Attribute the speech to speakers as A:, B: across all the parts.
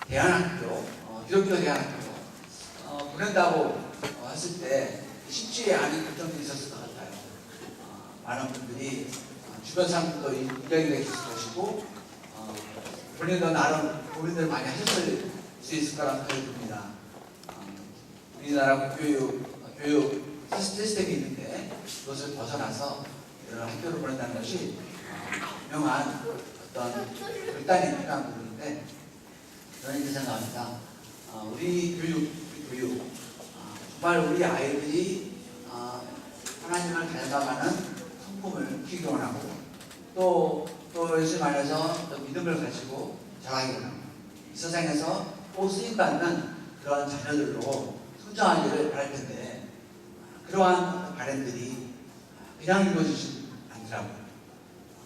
A: 대안학교, 기독교 대안학교 보낸다고 했을 때 쉽지 않은 결정들이 있었을 것 같아요. 많은 분들이 주변 사람들도 인정이 있을 것이고 본인도 나름 고민을 많이 하셨을 수 있을 거라는 생각이 듭니다. 우리나라 교육 시스템이 있는데 그것을 벗어나서 이런 학교를 보낸다는 것이 분명한 어떤 결단이 필요한 부분인데 저는 이렇게 생각합니다. 우리 교육 정말 우리 아이들이 하나님을 닮아가는 성품을 키우기 원하고 또 예수 말해서 믿음을 가지고 자라기 원하고 이 세상에서 꼭 쓰임받는 그런 자녀들로 성장하기를 바랄 텐데 그러한 바람들이 그냥 이루어지지 않더라고요.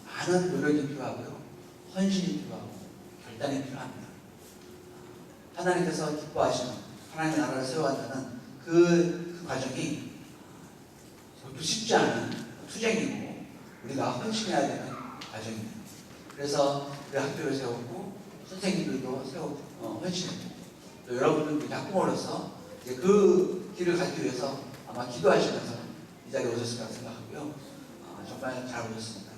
A: 많은 노력이 필요하고요. 헌신이 필요하고 결단이 필요합니다. 하나님께서 기뻐하시는 하나님의 나라를 세워간다는 그 과정이 그것도 쉽지 않은 투쟁이고 우리가 헌신해야 되는 과정입니다. 그래서 우리 학교를 세웠고 선생님들도 헌신했고 또 여러분들도 학부모로서 이제 그 길을 가기 위해서 아마 기도하시면서 이 자리에 오셨을 거라고 생각하고요. 정말 잘 오셨습니다.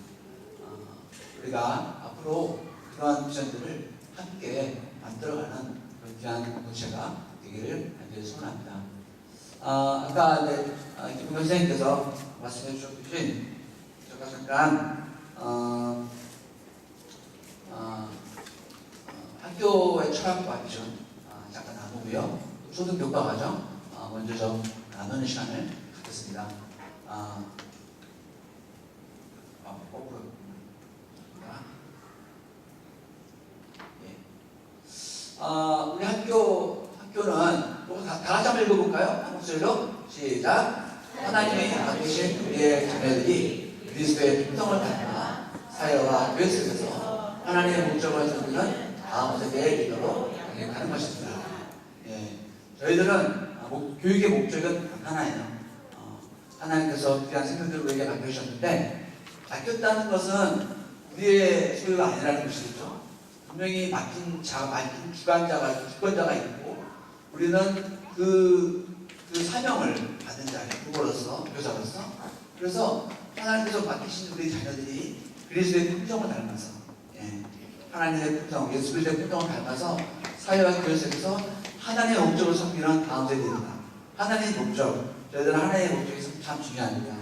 A: 우리가 앞으로 그러한 비전들을 함께 만들어가는 그런 귀한 공동체가 되기를 간절히 소원합니다. 아까 김은경 선생님께서 말씀해 주신 제가 잠깐 학교의 철학과 비전 잠깐 나누고요. 초등교과 과정 먼저 좀 나누는 시간을 갖겠습니다. 우리 학교는 다 같이 한번 읽어볼까요? 한 목소리로 시작. 하나님이 맡기신 우리의 자녀들이 그리스도의 품성을 닮아 사회와 교회 속에서 하나님의 목적을 섬기는 다음 세대의 리더로 가는 것입니다. 저희들은 교육의 목적은 하나예요. 하나님께서 귀한 생명들을 우리에게 맡겨주셨는데 맡겼다는 것은 우리의 소유가 아니라는 것이겠죠. 분명히 맡긴 주권자가 있고 우리는 그 사명을 받은 자예요. 부모로서, 교사로서. 그래서 하나님께서 맡기신 우리 자녀들이 그리스도의 품성을 닮아서 하나님의 품성, 예수 그리스도의 품성을 닮아서 사회와 교회 속에서 하나님의 목적을 섬기는 다음 세대입니다. 하나님의 목적, 저희들은 하나님의 목적이 참 중요합니다.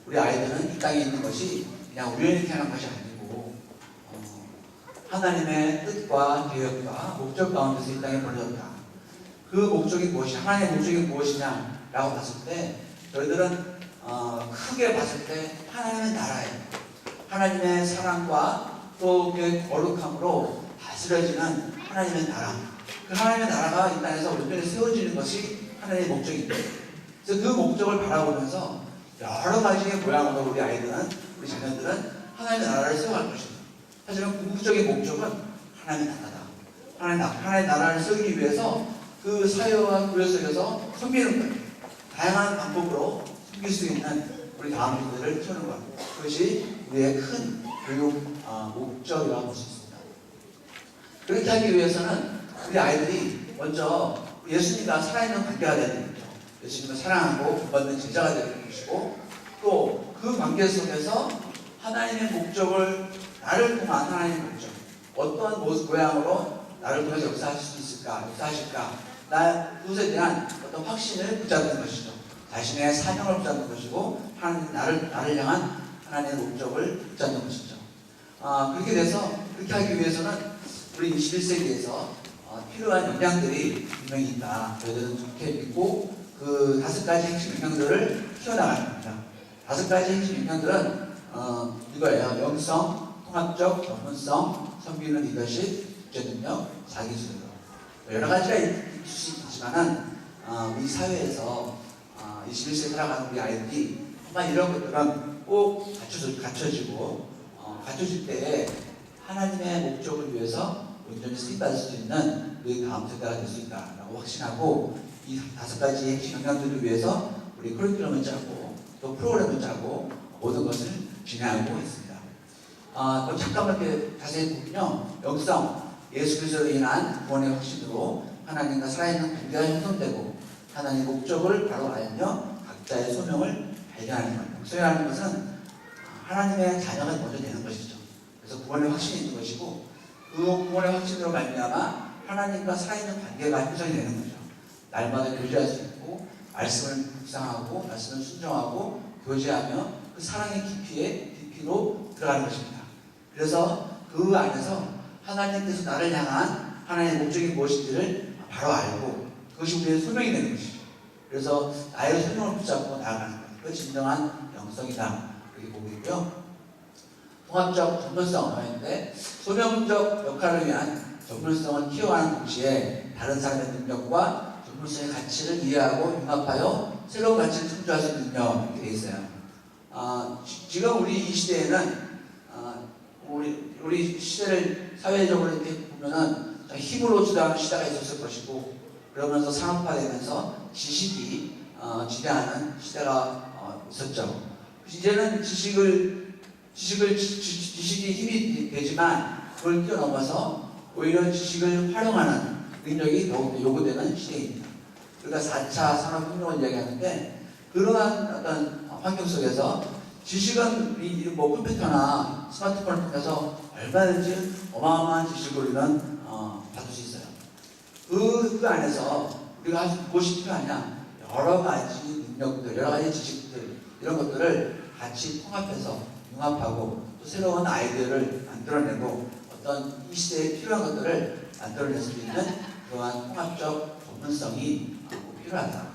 A: 우리 아이들은 이 땅에 있는 것이 그냥 우연히 태어난 것이 아니고 하나님의 뜻과 계획과 목적 가운데서 이 땅에 보내졌다. 그 목적이 무엇이, 하나님의 목적이 무엇이냐라고 봤을 때 저희들은 크게 봤을 때 하나님의 나라예요. 하나님의 사랑과 또 그 거룩함으로 다스려지는 하나님의 나라. 그 하나님의 나라가 이 땅에서 온전히 세워지는 것이 하나님의 목적입니다. 그래서 그 목적을 바라보면서 여러 가지의 모양으로 우리 아이들은, 우리 자녀들은 하나님의 나라를 세워갈 것입니다. 하지만 궁극적인 목적은 하나님의 나라다. 하나님의 나라를 세우기 위해서 그 사회와 교회 속에서 섬기는 거예요. 다양한 방법으로 섬길 수 있는 우리 다음 세대를 키우는 것. 그것이 우리의 큰 교육 목적이라고 볼 수 있습니다. 그렇게 하기 위해서는 우리 아이들이 먼저 예수님과 살아있는 관계가 되야 되는 거죠. 예수님을 사랑하고 본받는 제자가 되는 것이고 또 그 관계 속에서 하나님의 목적을 나를 통한 하나님의 목적 어떠한 모양으로 나를 통해서 역사하실 수 있을까, 역사하실까 그것에 대한 어떤 확신을 붙잡는 것이죠. 자신의 사명을 붙잡는 것이고 하나님 나를 향한 하나님의 목적을 붙잡는 것이죠. 그렇게 돼서 그렇게 하기 위해서는 우리 21세기에서 필요한 영향들이 분명히 있다. 저희들은 그렇게 믿고 그 5가지 핵심 영향들을 키워나가야 합니다. 5가지 핵심 영향들은 이거예요. 영성, 통합적, 전문성, 섬기는 리더십, 국제능력, 자기주도. 여러 가지가 있을 수 있지만은 우리 사회에서 21세기 살아가는 우리 아이들이 정말 이런 것들은 꼭 갖춰지고 갖춰질 때에 하나님의 목적을 위해서 온전히 쓰임받을 수 있는 우리 다음 세대가 될 수 있다라고 확신하고 이 5가지 핵심 영향들을 위해서 우리 커리큘럼을 짜고 또 프로그램을 짜고 모든 것을 진행하고 있습니다. 또 잠깐만 이렇게 자세히 보면요. 영성, 예수 그리스도로 인한 구원의 확신으로 하나님과 살아있는 관계가 형성되고 하나님의 목적을 바로 알며 각자의 소명을 발견하는 겁니다. 목소리라는 것은 하나님의 자녀가 먼저 되는 것이죠. 그래서 구원의 확신이 있는 것이고 그 구원의 확신으로 말미암아 하나님과 살아있는 관계가 형성이 되는 거죠. 날마다 교제할 수 있고 말씀을 묵상하고 말씀을 순종하고 교제하며 그 사랑의 깊이로 들어가는 것입니다. 그래서 그 안에서 하나님께서 나를 향한 하나님의 목적이 무엇인지를 바로 알고 그것이 우리의 소명이 되는 것이죠. 그래서 나의 소명을 붙잡고 나아가는 것. 그것이 진정한 영성이다. 그렇게 보고 있고요. 통합적 전문성 언어인데 소명적 역할을 위한 전문성을 키워가는 동시에 다른 사람의 능력과 전문성의 가치를 이해하고 융합하여 새로운 가치를 창조할 수 있는 능력 이렇게 되어 있어요. 지금 우리 이 시대에는 우리 시대를 사회적으로 이렇게 보면은 힘으로 주도하는 시대가 있었을 것이고 그러면서 산업화되면서 지식이 지배하는 시대가 있었죠. 이제는 지식이 힘이 되지만 그걸 뛰어넘어서 오히려 지식을 활용하는 능력이 더욱 요구되는 시대입니다. 우리가 4차 산업혁명을 이야기하는데 그러한 어떤 환경 속에서 지식은 뭐 컴퓨터나 스마트폰을 통해서 얼마든지 어마어마한 지식을 우리는 받을 수 있어요. 그 안에서 우리가 무엇이 필요하냐? 여러 가지 능력들, 여러 가지 지식들 이런 것들을 같이 통합해서 융합하고 또 새로운 아이디어를 만들어내고 어떤 이 시대에 필요한 것들을 만들어낼 수 있는 그러한 통합적 전문성이 꼭 필요하다.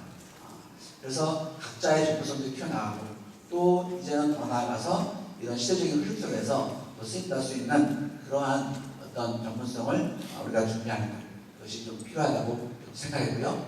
A: 그래서 각자의 전문성도 키워나가고 또 이제는 더 나아가서 이런 시대적인 흐름 속에서 더 쓰임받을 수 있는 그러한 어떤 전문성을 우리가 준비하는 것이 좀 필요하다고 생각했고요.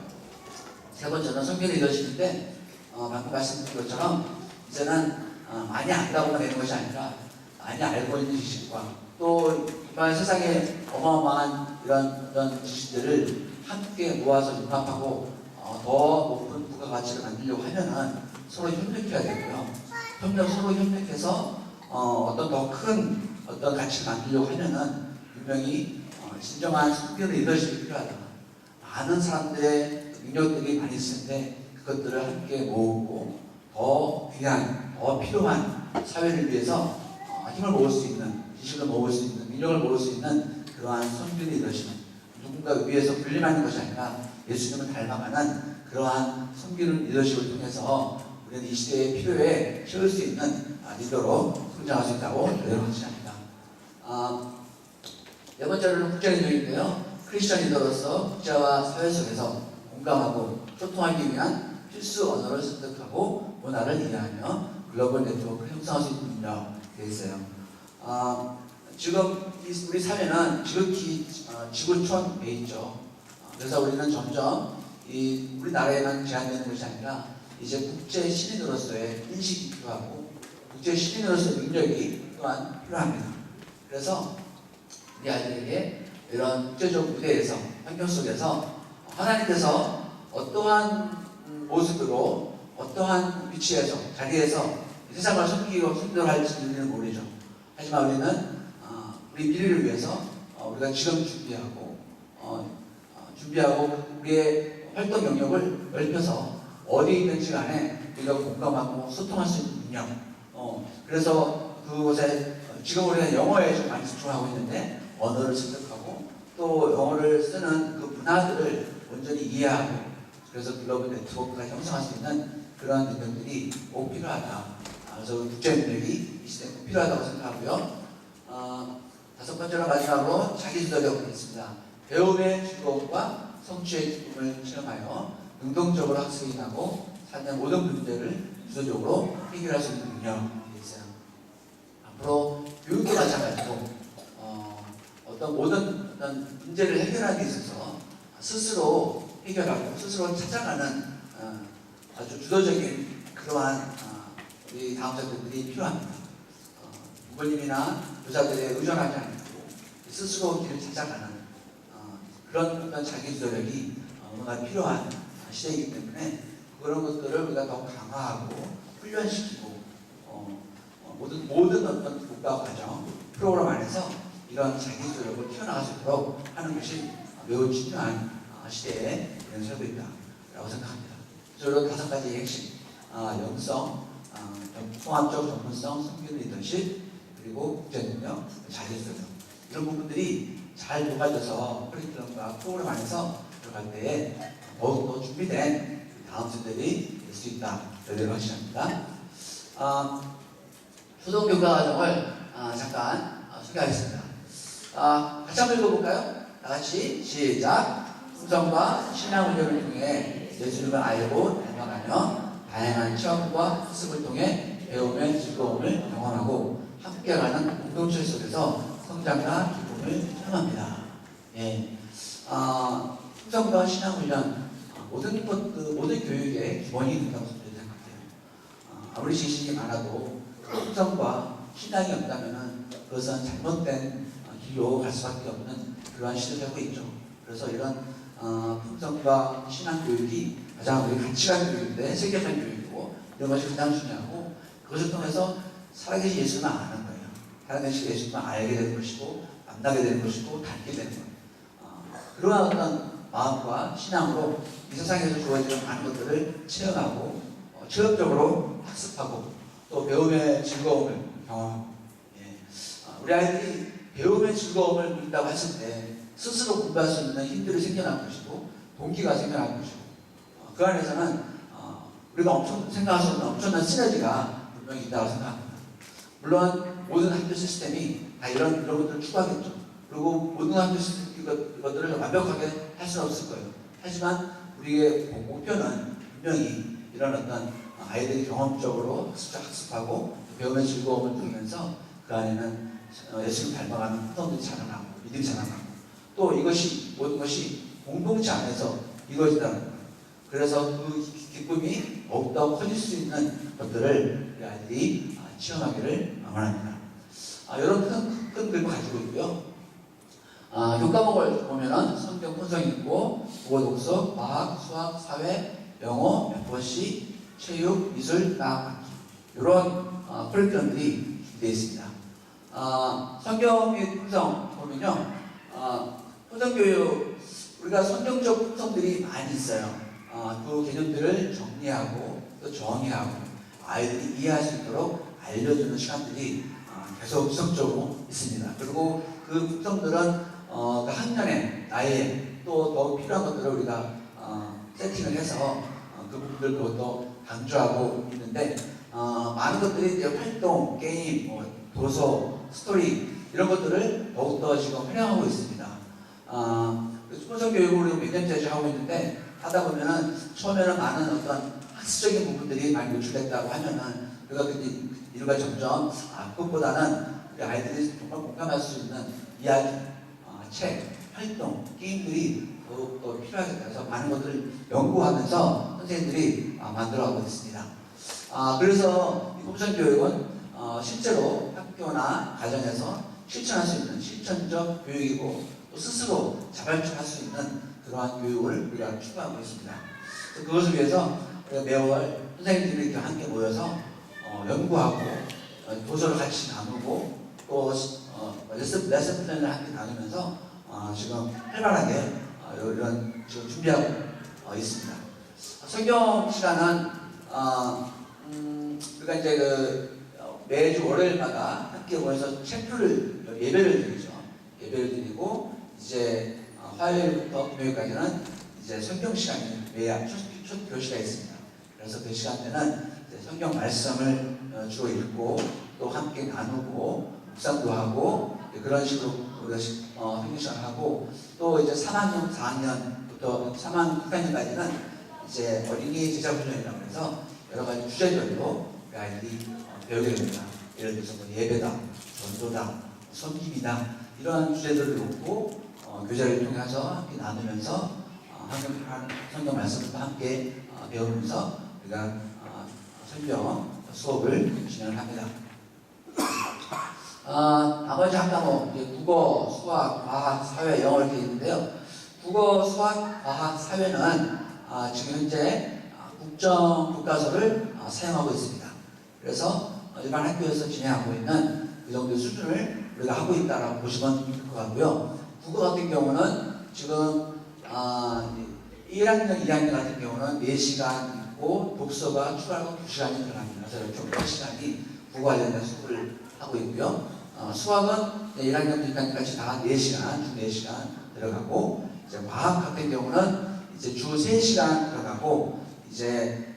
A: 세 번째는 성경 리더십인데 방금 말씀드린 것처럼 이제는 많이 안다고만 되는 것이 아니라 많이 알고 있는 지식과 또 정말 세상에 어마어마한 이런 어떤 지식들을 함께 모아서 융합하고 더 높은 부가가치를 만들려고 하면은 서로 협력해야 되고요. 서로 협력해서 어떤 더 큰 어떤 가치를 만들려고 하면은 분명히 진정한 성경 리더십이 필요하다. 많은 사람들의 능력들이 많이 있을 텐데 그것들을 함께 모으고 더 귀한, 더 필요한 사회를 위해서 힘을 모을 수 있는, 지식을 모을 수 있는, 능력을 모을 수 있는 그러한 성경 리더십, 누군가 위에서 군림하는 것이 아니라 예수님을 닮아가는 그러한 성경 리더십을 통해서 우리는 이 시대의 필요에 채울 수 있는 리더로 성장할 수 있다고 여러분 생각합니다. 네 번째로는 국제 리더인데요. 크리스천 리더로서 국제와 사회 속에서 공감하고 소통하기 위한 필수 언어를 습득하고 문화를 이해하며 글로벌 네트워크를 형성할 수 있는 능력이 되어 있어요. 지금 우리 사회는 지극히 지구촌에 있죠. 그래서 우리는 점점 우리나라에만 제한되는 것이 아니라 이제 국제 시민으로서의 인식이 필요하고 국제 시민으로서의 능력이 또한 필요합니다. 그래서 우리 아이들에게 이런 국제적 무대에서 환경 속에서 하나님께서 어떠한 모습으로 어떠한 위치에서 자리에서 세상을 섬기고 섬기도록 할지 우리는 모르죠. 하지만 우리는 우리 미래를 위해서 우리가 지금 준비하고 우리의 활동 영역을 넓혀서 어디에 있는지 간에 우리가 공감하고 소통할 수 있는 능력. 그래서 그곳에 지금 우리가 영어에 좀 많이 집중하고 있는데 언어를 습득하고 또 영어를 쓰는 그 문화들을 온전히 이해하고 그래서 글로벌 네트워크가 형성할 수 있는 그런 능력들이 꼭 필요하다. 그래서 국제 능력이 이 시대에 꼭 필요하다고 생각하고요. 다섯 번째로 마지막으로 자기주도력이 있습니다. 배움의 즐거움과 성취의 기쁨을 체험하여 능동적으로 학습인하고 삶의 모든 문제를 주도적으로 해결할 수 있는 능력이 있어요. 앞으로 교육도 마찬가지고 모든 어떤 문제를 해결하기 위해 있어서 스스로 해결하고 스스로 찾아가는 아주 주도적인 그러한 우리 다음 세대들이 필요합니다. 부모님이나 교사들에 의존하지 않고 스스로 길을 찾아가는 그런 어떤 자기주도력이 너무나 필요한 시대이기 때문에 그런 것들을 우리가 더 강화하고 훈련시키고 모든 어떤 국가 과정 프로그램 안에서 이런 자기주력을 키워나갈 수 있도록 하는 것이 매우 중요한 시대에 살고 있다라고 생각합니다. 저는 5가지 핵심, 영성, 통합적 전문성, 성균 리더십, 그리고 국제능력, 자기주력 이런 부분들이 잘 녹아져서 커리큘럼과 프로그램 안에서 들어갈 때에 더욱더 준비된 다음 세대들이 될 수 있다. 여기를 확신합니다. 초등교과 과정을 잠깐 소개하겠습니다. 같이 한번 읽어볼까요? 다 같이 시작. 품성과 신앙 훈련을 통해 예수님을 알고 닮아가며 다양한 체험과 학습을 통해 배움의 즐거움을 경험하고 함께가는 공동체 속에서 성장과 기쁨을 체험합니다. 예. 품성과 신앙 훈련 모든 교육의 기본이 된다고 생각해요. 아무리 지식이 많아도 품성과 신앙이 없다면 그것은 잘못된 길로 갈 수밖에 없는 그러한 시대를 살고 있죠. 그래서 이런 품성과 신앙 교육이 가장 우리 가치관 교육인데 세계관 교육이고 이런 것이 가장 중요하고 그것을 통해서 살아계신 예수님을 아는 거예요. 살아계신 예수님을 알게 되는 것이고 만나게 되는 것이고 닮게 되는 거예요. 그러한 어떤 마음과 신앙으로 이 세상에서 주어지는 많은 것들을 체험하고 체험적으로 학습하고 또 배움의 즐거움을 경험하고 우리 아이들이 배움의 즐거움을 누린다고 했을 때 스스로 공부할 수 있는 힘들이 생겨날 것이고 동기가 생겨날 것이고 그 안에서는 우리가 생각할 수 없는 엄청난 시너지가 분명히 있다고 생각합니다. 물론 모든 학교 시스템이 다 이런 것들을 추구하겠죠. 그리고 모든 학교 시스템 이것들을 완벽하게 할 수는 없을 거예요. 하지만 우리의 목표는 분명히 이런 어떤 아이들이 경험적으로 학습하고 배움의 즐거움을 누리면서 그 안에는 예수님 닮아가는 후손들이 자라나고 믿음이 자라나고 또 이것이 모든 것이 공동체 안에서 이루어진다는 거예요. 그래서 그 기쁨이 더욱더 커질 수 있는 것들을 우리 아이들이 체험하기를 원합니다. 이런 큰 그림을 가지고 있고요. 교과목을 보면은 성경 분석이 있고 국어 독서, 과학, 수학, 사회, 영어, 몇번씩 체육, 미술, 나악, 이런 커리큘럼들이 되어 있습니다. 성경의 품성 보면요, 품성교육 우리가 성경적 품성들이 많이 있어요. 그 개념들을 정리하고 또 정의하고 아이들이 이해할 수 있도록 알려주는 시간들이 계속 지속적으로 있습니다. 그리고 그 품성들은 그 학년의 나이에 또 더욱 필요한 것들을 우리가 세팅을 해서 그 부분들 그것도 강조하고 있는데 많은 것들이 이제 활동, 게임, 도서, 스토리 이런 것들을 더욱더 지금 활용하고 있습니다. 품성 교육을 몇 년째 하고 있는데 하다 보면은 처음에는 많은 어떤 학습적인 부분들이 많이 노출됐다고 하면은 우리가 이루가 점점 그것보다는 우리 아이들이 정말 공감할 수 있는 이야기, 책, 활동, 게임들이 더욱더 필요하겠다 해서 많은 것들을 연구하면서 선생님들이 만들어가고 있습니다. 그래서 이 품성교육은 실제로 학교나 가정에서 실천할 수 있는 실천적 교육이고 또 스스로 자발적할 수 있는 그러한 교육을 우리가 추구하고 있습니다. 그것을 위해서 우리가 매월 선생님들이 이렇게 함께 모여서 연구하고 도서를 같이 나누고 또 레슨 플랜을 함께 나누면서 지금 활발하게 이런 지금 준비하고 있습니다. 성경 시간은 우리가 이제 매주 월요일마다 함께 모여서 체크를 예배를 드리죠. 예배를 드리고 이제 화요일부터 금요일까지는 이제 성경 시간이 매야 첫 교시가 있습니다. 그래서 그 시간 때는 성경 말씀을 주로 읽고 또 함께 나누고 묵상도 하고 그런 식으로 우리가 성경 시간을 하고 또 이제 3학년, 4학년부터 3학년, 6학년까지는 이제 어린이 제자 훈련이라고 해서 여러 가지 주제별로 우리 아이들이 배우게 됩니다. 예를 들어서 예배다, 전도다, 섬김이다 이런 주제들을 놓고 교재를 통해서 함께 나누면서 성경 말씀부터 함께 배우면서 우리가 성경 수업을 진행을 합니다. 나머지 한 과목 국어, 수학, 과학, 사회, 영어 이렇게 있는데요. 국어, 수학, 과학, 사회는 지금 현재 국정 교과서를 사용하고 있습니다. 그래서 일반 학교에서 진행하고 있는 그 정도 수준을 우리가 하고 있다라고 보시면 될 것 같고요. 국어 같은 경우는 지금 1학년, 2학년 같은 경우는 4시간 있고 독서가 추가로 2시간이 들어갑니다. 그래서 총 8시간이 국어 관련된 수업을 하고 있고요. 수학은 1학년부터 2학년까지 다 4시간, 주 4시간 들어가고, 이제 과학 같은 경우는 이제 주 3시간 들어가고, 이제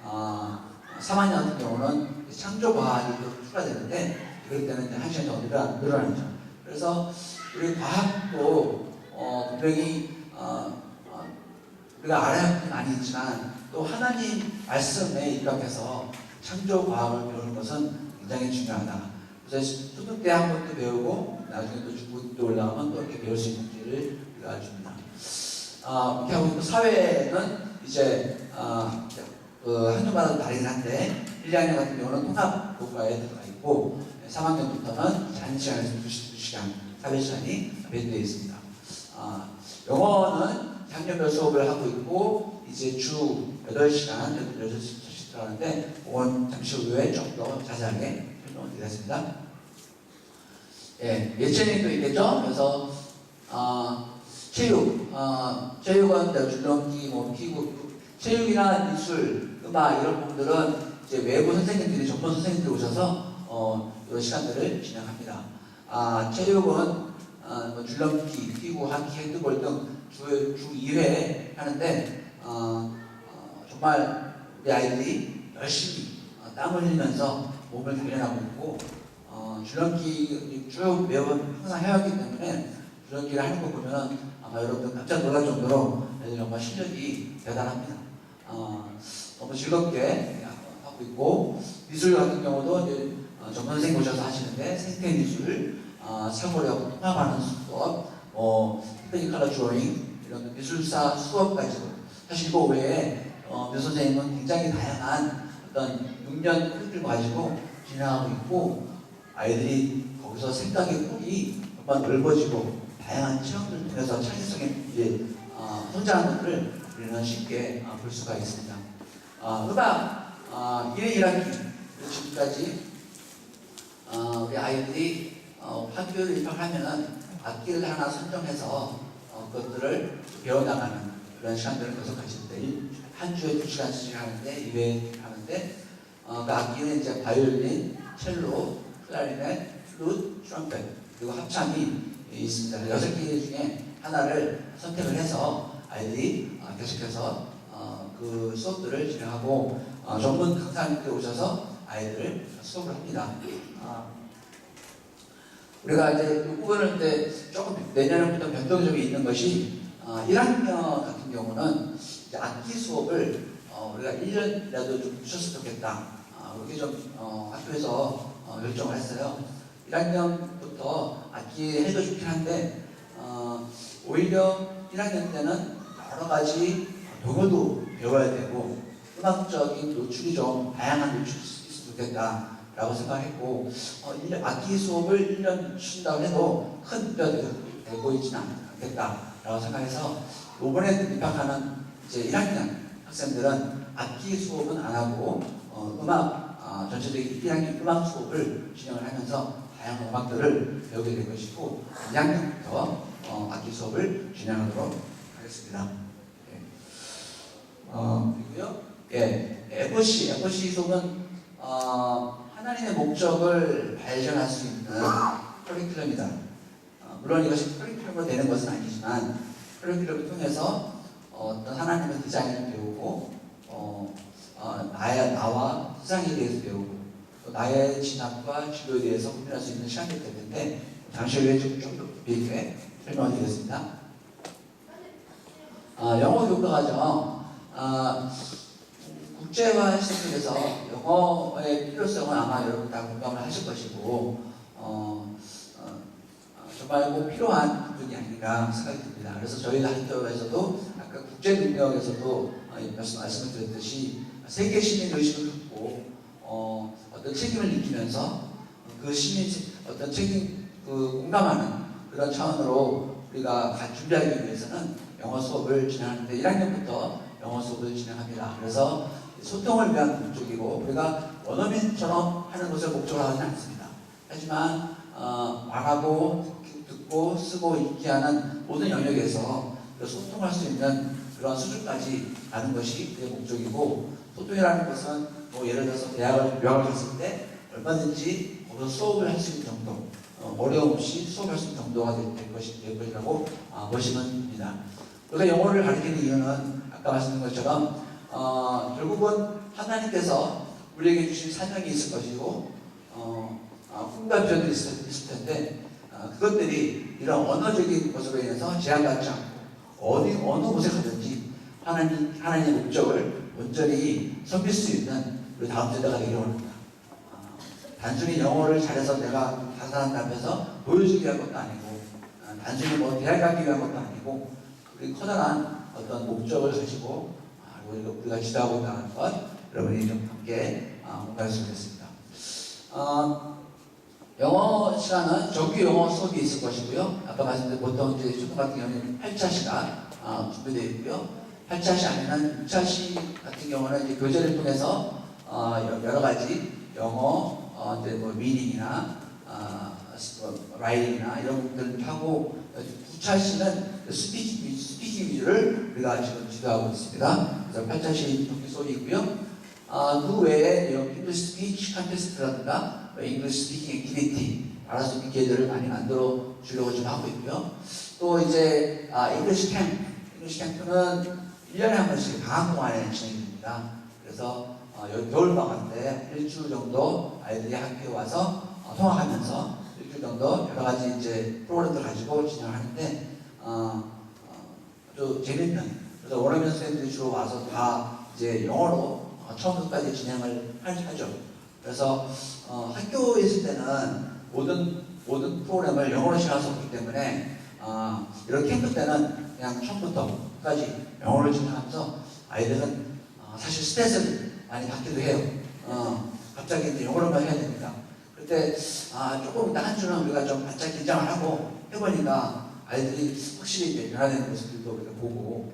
A: 3학년 같은 경우는 창조과학이 또 추가되는데, 그럴 때는 이제 1시간 정도 늘어나죠. 그래서 우리 과학도 분명히 우리가 알아야 할 게 많이 있지만, 또 하나님 말씀에 입각해서 창조과학을 배우는 것은 굉장히 중요하다. 그래서 초등 때 한 번도 배우고 나중에 또 중고 때 올라가면 또 이렇게 배울 수 있는 기회를 우리가 줍니다. 이렇게 하고 있고, 사회는 이제 학년마다 다르긴 한데 1, 2학년 같은 경우는 통합 교과에 들어가 있고, 3학년부터는 1시간에서 2시간 사회 시간이 배분되어 있습니다. 영어는 학년별 수업을 하고 있고, 이제 주 8시간, 8시씩 들어가는데, 그건 잠시 후에 좀 더 자세하게 설명을 드리겠습니다. 예, 예체능도 있겠죠? 그래서, 체육은 줄넘기, 피구, 체육이나 미술, 음악 이런 부분들은 이제 외부 선생님들이, 전문 선생님들이 오셔서 이런 시간들을 진행합니다. 체육은 줄넘기, 피구, 하키, 핸드볼 등 주 2회 하는데, 정말 우리 아이들이 열심히 땀을 흘리면서 몸을 단련하고 있고, 줄넘기 쭉 매번 항상 해왔기 때문에 줄넘기를 하는 거 보면 아마 여러분들 깜짝 놀랄 정도로 애들 정말 실력이 대단합니다. 너무 즐겁게 하고 있고, 미술 같은 경우도 이제 전문 선생님 오셔서 하시는데, 생태 미술, 사고력 통합하는 수업, 테크니컬 드로잉 이런 미술사 수업까지도, 사실 이거 외에 묘 선생님은 굉장히 다양한 어떤 6년 코리를 가지고 진행하고 있고, 아이들이 거기서 생각의 폭이 정말 넓어지고 다양한 체험들을 통해서 창의성의 이제 성장하는 것을 우리는 쉽게 볼 수가 있습니다. 음악 1회 1학기 지금까지 우리 아이들이 학교를 입학하면은 악기를 하나 선정해서 그것들을 배워나가는 그런 시간들을 계속 가지는데, 한 주에 2시간씩 하는데 2회 하는데, 그 악기는 이제 바이올린, 첼로, 클라리넷, 플룻, 트럼펫 그리고 합창이 있습니다. 6개 중에 하나를 선택을 해서 아이들이 계속해서 그 수업들을 진행하고, 전문 강사님들 오셔서 아이들을 수업을 합니다. 우리가 이제 이 부분을 이제 조금 내년부터 변동점이 있는 것이, 1학년 같은 경우는 이제 악기 수업을 우리가 1년이라도 좀 주셨으면 좋겠다. 그렇게 좀 학교에서 결정을 했어요. 1학년부터 악기 해도 좋긴 한데, 오히려 1학년 때는 여러 가지 동요도 배워야 되고, 음악적인 노출이 좀 다양한 노출이 있으면 좋겠다 라고 생각했고, 악기 수업을 1년 쉰다고 해도 큰 문제가 되고 있지는 않겠다 라고 생각해서, 이번에 입학하는 이제 1학년 학생들은 악기 수업은 안 하고 전체적인 1학년 음악 수업을 진행을 하면서 다양한 음악들을 배우게 될 것이고, 2학년부터 악기 수업을 진행하도록 하겠습니다. 그리고요, FC 수업은 하나님의 목적을 발견할 수 있는 커리큘럼이다. 물론 이것이 커리큘럼으로 되는 것은 아니지만, 커리큘럼을 통해서 어떤 하나님의 디자인을 배우고, 나와 세상에 대해서 배우고, 또 나의 진학과 진로에 대해서 고민할 수 있는 시간이 될 텐데, 잠시 후에 좀 더 깊이 있게 설명을 드리겠습니다. 영어 교과과정, 국제화 시스템에서 영어의 필요성은 아마 여러분 다 공감을 하실 것이고, 정말 꼭 필요한 부분이 아닌가 생각이 듭니다. 그래서 저희 학교에서도 아까 국제 능력에서도 말씀을 드렸듯이 세계 시민 의식을 갖고 어떤 책임을 느끼면서 그 시민 어떤 책임 공감하는 그런 차원으로 우리가 준비하기 위해서는 영어 수업을 진행하는데, 1학년부터 영어 수업을 진행합니다. 그래서 소통을 위한 목적이고, 우리가 원어민처럼 하는 것을 목적으로 하지는 않습니다. 하지만 말하고 듣고 쓰고 읽기 하는 모든 영역에서 소통할 수 있는 그런 수준까지 가는 것이 그의 목적이고, 소통이라는 것은 뭐 예를 들어서 대학을 유학을 갔을 때 얼마든지 거기서 수업을 할 수 있는 정도, 어려움 없이 수업할 수 있는 정도가 될 것이라고 보시면 됩니다. 우리가 영어를 가르치는 이유는 아까 말씀드린 것처럼 결국은 하나님께서 우리에게 주신 사명이 있을 것이고 꿈과 비전도 있을 텐데 그것들이 이런 언어적인 것으로 인해서 제한받지 않고 어느 곳에 가든지 하나님의 목적을 온전히 섬길 수 있는 우리 다음 세대가 되기를 원합니다. 단순히 영어를 잘해서 내가 다른 사람 앞에서 보여주기 위한 것도 아니고, 단순히 뭐 대학 가기 위한 것도 아니고, 우리 커다란 어떤 목적을 가지고 우리가 지도하고 나가는 것, 여러분이 좀 함께 공부했으면 좋겠습니다. 영어 시간은 정규 영어 수업이 있을 것이고요. 아까 말씀드린 보통 이제 초등 같은 경우는 8차 시간 준비되어 있고요. 8차 시 아니면 6차 시 같은 경우는 이제 교재를 통해서 여러 가지 영어 이제 뭐 미닝이나 라이팅이나 이런 것들을 하고, 9차 시는 스피킹 위주를 우리가 지금 지도하고 있습니다. 그래서 8차 시 정규 수업이 있고요. 그 외에 English Speech Contest라든가 English Speaking Activity 알아서 있는 기회들을 많이 만들어 주려고 좀 하고 있고요. 또 이제 English Camp는 1년에 한 번씩 방학 동안에 진행이 됩니다. 그래서 겨울방학 때 일주일 정도 아이들이 학교에 와서 통학하면서 일주일 정도 여러 가지 이제 프로그램들 가지고 진행을 하는데 아주 재밌는, 그래서 원어민 선생님들이 주로 와서 다 이제 영어로 처음부터까지 진행을 하죠. 그래서 학교에 있을 때는 모든 프로그램을 영어로 시작할 수 없기 때문에 이런 캠프 때는 그냥 처음부터까지 영어를 진행하면서 아이들은 사실 스트레스를 많이 받기도 해요. 갑자기 이제 영어로만 해야 됩니다. 그때 조금 이따 한 주는 우리가 좀 바짝 긴장을 하고 해보니까 아이들이 확실히 이제 변화되는 모습들도 우리가 보고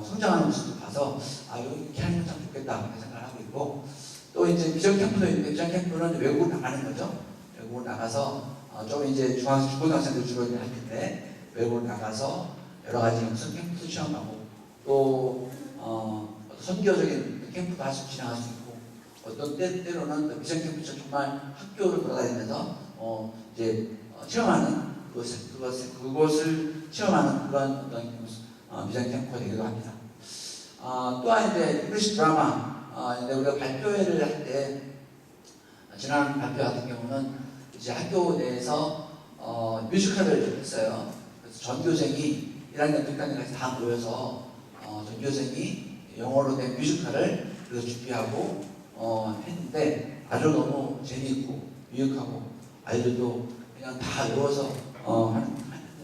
A: 성장하는 모습도 봐서 이렇게 하면 참 좋겠다 이렇게 생각을 하고 있고, 또 이제 비전 캠프도 있는데 비전 캠프는 외국으로 나가는 거죠. 외국으로 나가서 좀 이제 중고등학생들 주로 할 텐데 외국으로 나가서 여러 가지 무슨 캠프도 체험하고 또 선교적인 캠프도 진행할 수 있고, 어떤 때로는 비전 캠프처럼 정말 학교를 돌아다니면서 이제 체험하는 그것을 체험하는 그런 어떤 비전 캠프가 되기도 합니다. 또한 이제 잉글리시 드라마, 이제 우리가 발표회를 할 때, 지난 발표 같은 경우는 이제 학교 내에서 뮤지컬을 했어요. 그래서 전교생이 1학년, 6학년까지 다 모여서 전교생이 영어로 된 뮤지컬을 그래서 준비하고 했는데 아주 너무 재미있고 유익하고 아이들도 그냥 다 외워서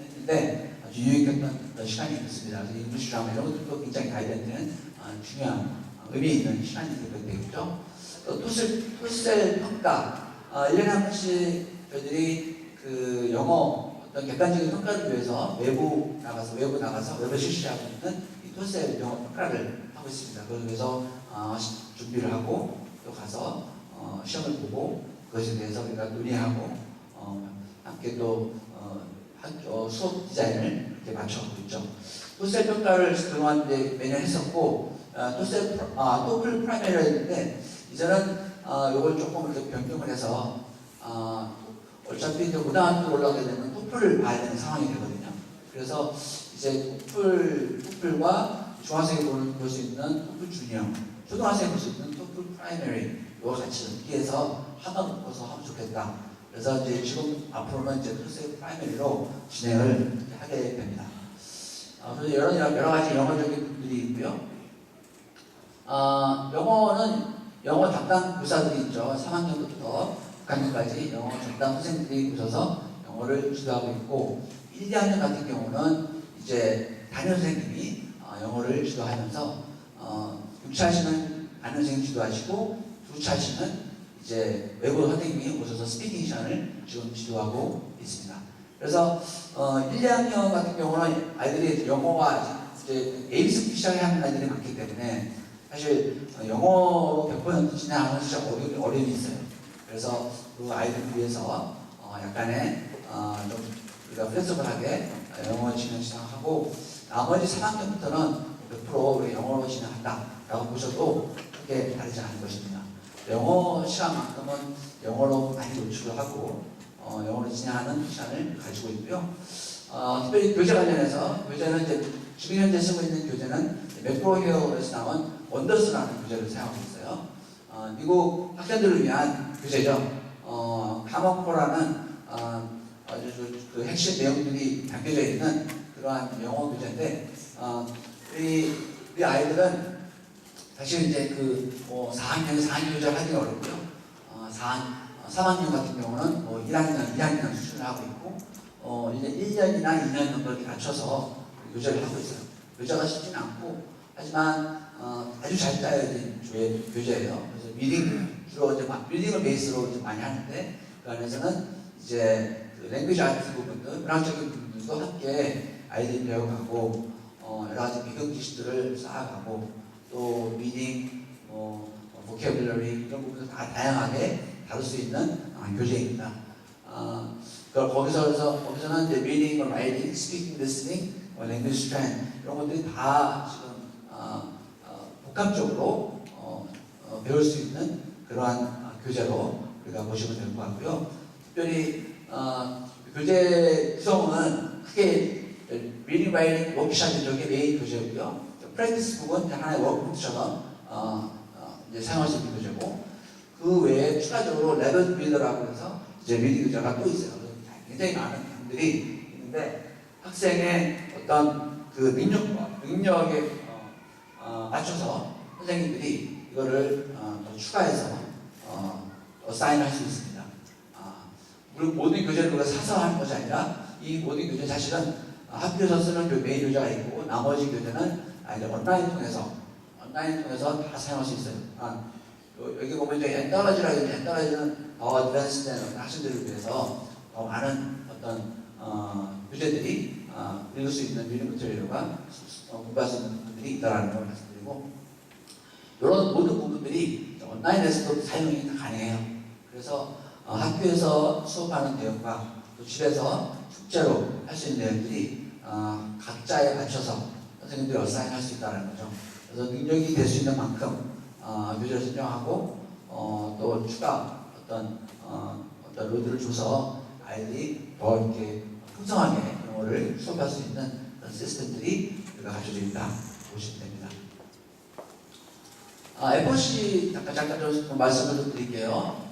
A: 했는데 아주 유익했던 시간이 있었습니다. 그래서 잉글리시 드라마 이런 것들도 굉장히 가이드되는 중요한 의미 있는 시간이 되겠죠. 또 토셀 평가, 1년에 한 번씩 저희들이 그 영어 어떤 객관적인 평가를 위해서 외부 나가서 외부 실시하고 있는 이 토셀 영어 평가를 하고 있습니다. 그래서 준비를 하고 또 가서 시험을 보고 그것에 대해서 우리가 논의하고 함께 또 수업 디자인을 이렇게 맞춰가고 있죠. 토셀 평가를 그동안 이제 매년 했었고, 토플 프라이머리를 했는데 이제는 이걸 조금 이렇게 변경을 해서 어차피 이제 고등학교 올라가게 되면 토플을 봐야 되는 상황이 되거든요. 그래서 이제 토플과 중학생이 볼 수 있는 토플 주니어, 초등학생이 볼 수 있는 토플 프라이머리 이걸 같이 연계해서 하나 묶어서 하면 좋겠다. 그래서 이제 지금 앞으로는 이제 토플 프라이머리로 진행을 하게 됩니다. 그래서 여러 가지 영어적인 분들이 있고요. 영어는 영어 담당 교사들이 있죠. 3학년부터 6학년까지 영어 담당 선생님들이 오셔서 영어를 지도하고 있고, 1, 2학년 같은 경우는 이제 담임 선생님이 영어를 지도하면서 6차시는 담임 선생님 지도하시고 2차시는 이제 외부 선생님이 오셔서 스피킹 시간을 지금 지도하고 있습니다. 그래서 1, 2학년 같은 경우는 아이들이 영어와 이제 에이스부터 시작하는 아이들이 많기 때문에 사실 영어로 100% 진행하는 진짜 어려움이 있어요. 그래서 그 아이들을 위해서 약간의 좀 우리가 플렉서블하게 영어 진행 시작하고 나머지 3학년부터는 100% 우리 영어로 진행한다라고 보셔도 크게 다르지 않을 것입니다. 영어 시간만큼은 영어로 많이 노출을 하고 영어로 진행하는 시간을 가지고 있고요. 특별히 교재 관련해서 교재는 이제 지금 현재 쓰고 있는 교재는 맥그로-히어에서 나온 원더스라는 교재를 사용하고 있어요. 미국 학생들을 위한 교재죠. 카모코라는 아주 그 핵심 내용들이 담겨져 있는 그러한 영어 교재인데 우리 아이들은 사실 이제 그 4학년 교재를 하기가 어렵고요. 3학년 같은 경우는 1학년, 2학년 수준을 하고 있고 이제 1년이나 2년 정도를 낮춰서 교재를 하고 있어요. 교재가 쉽지는 않고 하지만 아주 잘 짜여진 교재예요. 그래서 주로 이제 리딩을 베이스로 좀 많이 하는데 그 안에서는 이제 그 랭귀지 아트 부분들, 문학적인 부분들도 함께 아이들이 배워가고 여러 가지 비교 지식들을 쌓아가고 또 리딩, 보캐블러리 이런 부분들 다 다양하게 다룰 수 있는 교재입니다. 거기서는 이제 reading, writing, speaking, listening, language trend 이런 것들이 다 지금 복합적으로 배울 수 있는 그러한 교재로 우리가 보시면 될 것 같고요. 특별히 교재 구성은 크게 reading, writing, 워크샵 이쪽이 메인 교재고요. 프랙티스 북은 하나의 워크북처럼 이제 사용할 수 있는 교재고 그 외에 추가적으로 레벨 리더라고 해서 이제 리딩 교재가 또 있어요. 굉장히 많은 내용들이 있는데 학생의 어떤 그 능력에 맞춰서 선생님들이 이거를 더 추가해서 사인할 수 있습니다. 물론 모든 교재를 우리가 사서 하는 것이 아니라 이 모든 교재 사실은 학교에서 쓰는 그 메인 교재가 있고 나머지 교재는 이제 온라인 통해서 다 사용할 수 있어요. 여기 보면 이제 엔더러지라고 있는데 엔더러지는 더 어드밴스된 학생들을 위해서 더 많은 어떤 교재들이 읽을 수 있는 리딩 머티리얼과 공부할 수 있는 부분들이 있다는 걸 말씀드리고 이런 모든 부분들이 온라인에서도 사용이 가능해요. 그래서 학교에서 수업하는 내용과 또 집에서 숙제로 할 수 있는 내용들이 각자에 맞춰서 선생님들이 어사인할 수 있다는 거죠. 그래서 능력이 될 수 있는 만큼 교재를 선정하고 또 추가 어떤 로드를 줘서 아이들이 더 이렇게 풍성하게 영어를 수업할 수 있는 그런 시스템들이 우리가 가지고 있다 보시면 됩니다. FOC 잠깐 좀 말씀을 좀 드릴게요.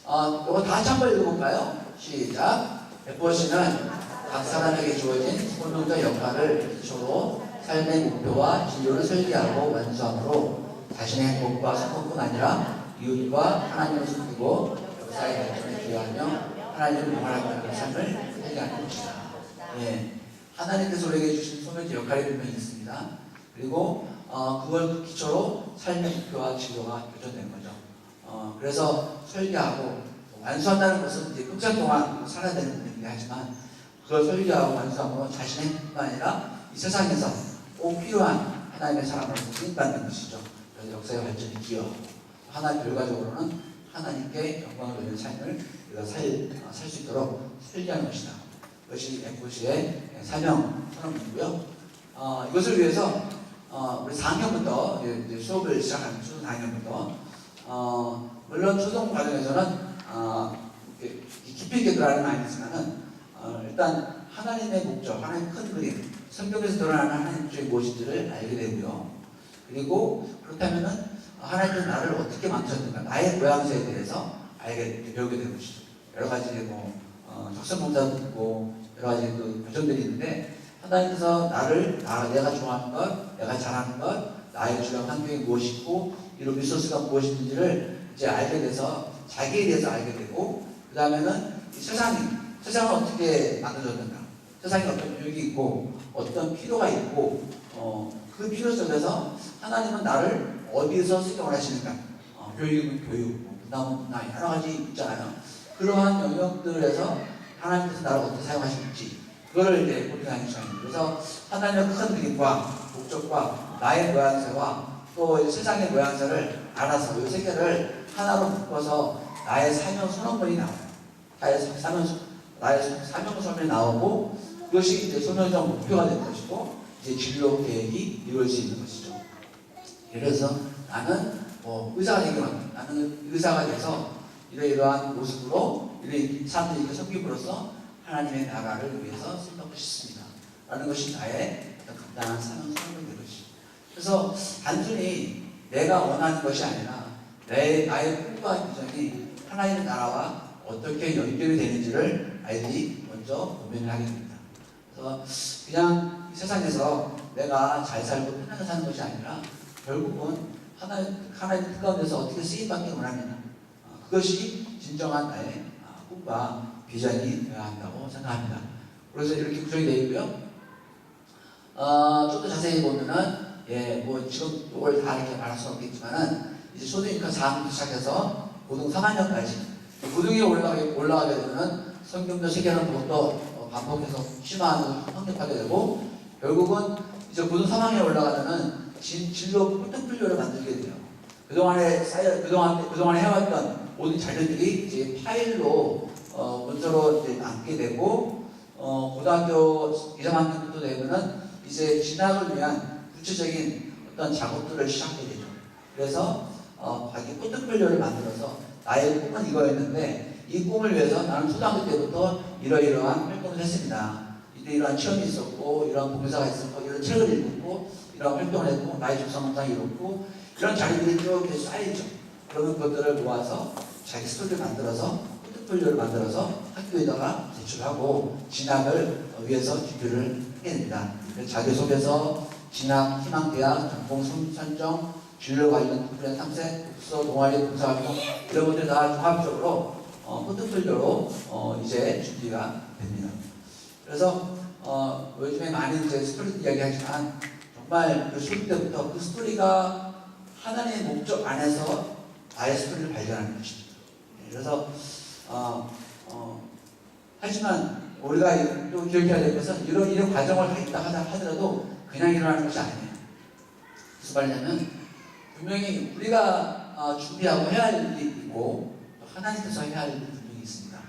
A: 이거 다 같이 한번 읽어볼까요? 시작. FOC는 각 사람에게 주어진 본능적 역할을 기초로 삶의 목표와 진로를 설계하고 완수함으로 자신의 행복과 성공뿐 아니라 이웃과 하나님을 섬기고 역사의 발전에 기여하며 하나님을 영화하는 삶을 살게하는 것이다. 예, 하나님께서 우리에게 주신 소멸제 역할이 분명히 있습니다. 그리고 그걸 기초로 삶의 목표와 진로가 교정되는 거죠. 그래서 설계하고 완수한다는 것은 이제 평생 동안 살아야 되는 분이긴 하지만 그걸 설계하고 완수함으로 자신의 행복뿐 아니라 이 세상에서 꼭 필요한 하나님의 사람으로서 쓰임받는 것이죠. 그래서 역사의 발전에 기여하고 하나님 결과적으로는 하나님께 영광을 돌리는 삶을 우리가 살 수 있도록 설계하는 것이다. 그것이 FOC의 사명 선언문이고요. 이것을 위해서 우리 4학년부터 이제 수업을 시작하는 초등 4학년부터 물론 초등 과정에서는 깊이 있게 들어가는 건 아니지만은 일단 하나님의 목적, 하나님의 큰 그림, 성경에서 드러나는 하나님의 목적이 무엇인지를 알게 되고요. 그리고 그렇다면은 하나님께서 나를 어떻게 만드셨는가, 나의 모양새에 대해서 배우게 되는 것이죠. 여러 가지 적성문자도 있고 여러 가지 그 과정들이 있는데 하나님께서 내가 좋아하는 것, 내가 잘하는 것, 나의 주변 환경이 무엇이고 이런 리소스가 무엇인지를 이제 알게 돼서 자기에 대해서 알게 되고 그 다음에는 이 세상을 어떻게 만들어졌는가, 세상에 어떤 유익이 있고 어떤 필요가 있고 그 필요 속에서 하나님은 나를 어디에서 쓰기 원하시는가, 교육은 교육, 문화는 문화 여러 가지 있잖아요. 그러한 영역들에서 하나님께서 나를 어떻게 사용하실지 그거를 이제 우리가 하는 시간입니다. 그래서 하나님의 큰 그림과 목적과 나의 모양새와 또 세상의 모양새를 알아서 이 세계를 하나로 묶어서 나의 사명 선언문이 나와요. 나의 사명 나의 사명선에 나오고 그것이 이제 소명적 목표가 된 것이고 이제 진로 계획이 이루어질 수 있는 것이죠. 그래서 나는 뭐 의사가 되기로 합니다. 나는 의사가 돼서 이러이러한 모습으로 이런 사람들이 이렇게 섬김으로써 하나님의 나라를 위해서 쓰고 싶습니다. 라는 것이 나의 간단한 사명선이 된 것이죠. 그래서 단순히 내가 원하는 것이 아니라 나의 꿈과 비전이 하나님의 나라와 어떻게 연결이 되는지를 아이들이 먼저 고민을 하게 됩니다. 그래서 그냥 이 세상에서 내가 잘 살고 편하게 사는 것이 아니라 결국은 하나님의 뜻 가운데서 어떻게 쓰임받기 원하느냐, 그것이 진정한 나의 꿈과 비전이 되어야 한다고 생각합니다. 그래서 이렇게 구성이 되어 있고요. 좀 더 자세히 보면은 뭐 지금 이걸 다 이렇게 말할 수는 없겠지만은 이제 초등학교 4학년부터 시작해서 고등 3학년까지 고등에 올라가게 되면은 성경도 세계라는 것도 반복해서 심화하고 확립하게 되고 결국은 이제 고등 3학년에 올라가면은 진로 포트폴리오를 만들게 돼요. 그동안에 해왔던 모든 자료들이 이제 파일로 문서로 이제 남게 되고 고등학교 2, 3학년부터 되면은 이제 진학을 위한 구체적인 어떤 작업들을 시작하게 되죠. 그래서 자기 포트폴리오를 만들어서 나의 꿈은 이거였는데 이 꿈을 위해서 나는 초등학교 때부터 이러이러한 활동을 했습니다. 이때 이러한 체험이 있었고 이러한 봉사가 있었고 이런 책을 읽었고 이런 활동을 했고 나의 적성함상이 이렇고 이런 자료들이 쭉 이렇게 쌓이죠. 그러면 그것들을 모아서 자기 스토리를 만들어서 포트폴리오를 만들어서 학교에다가 제출하고 진학을 위해서 준비를 하게 됩니다. 자기소개서, 진학, 희망대학, 전공 선정, 진로 관련 훈련 탐색, 독서, 동아리, 봉사활동 이런 것들 다 종합적으로 포트폴리오로 이제 준비가 됩니다. 그래서 요즘에 많은 이제 스토리 이야기하지만 정말 그 초기 때부터 그 스토리가 하나님의 목적 안에서 나의 스토리를 발견하는 것입니다. 그래서 하지만 우리가 또 기억해야 될 것은 이런 과정을 다 있다 하더라도 그냥 일어나는 것이 아니에요. 무슨 말이냐면 분명히 우리가 준비하고 해야 할 일이 있고 하나님께서 해야 할 일이 분명히 있습니다.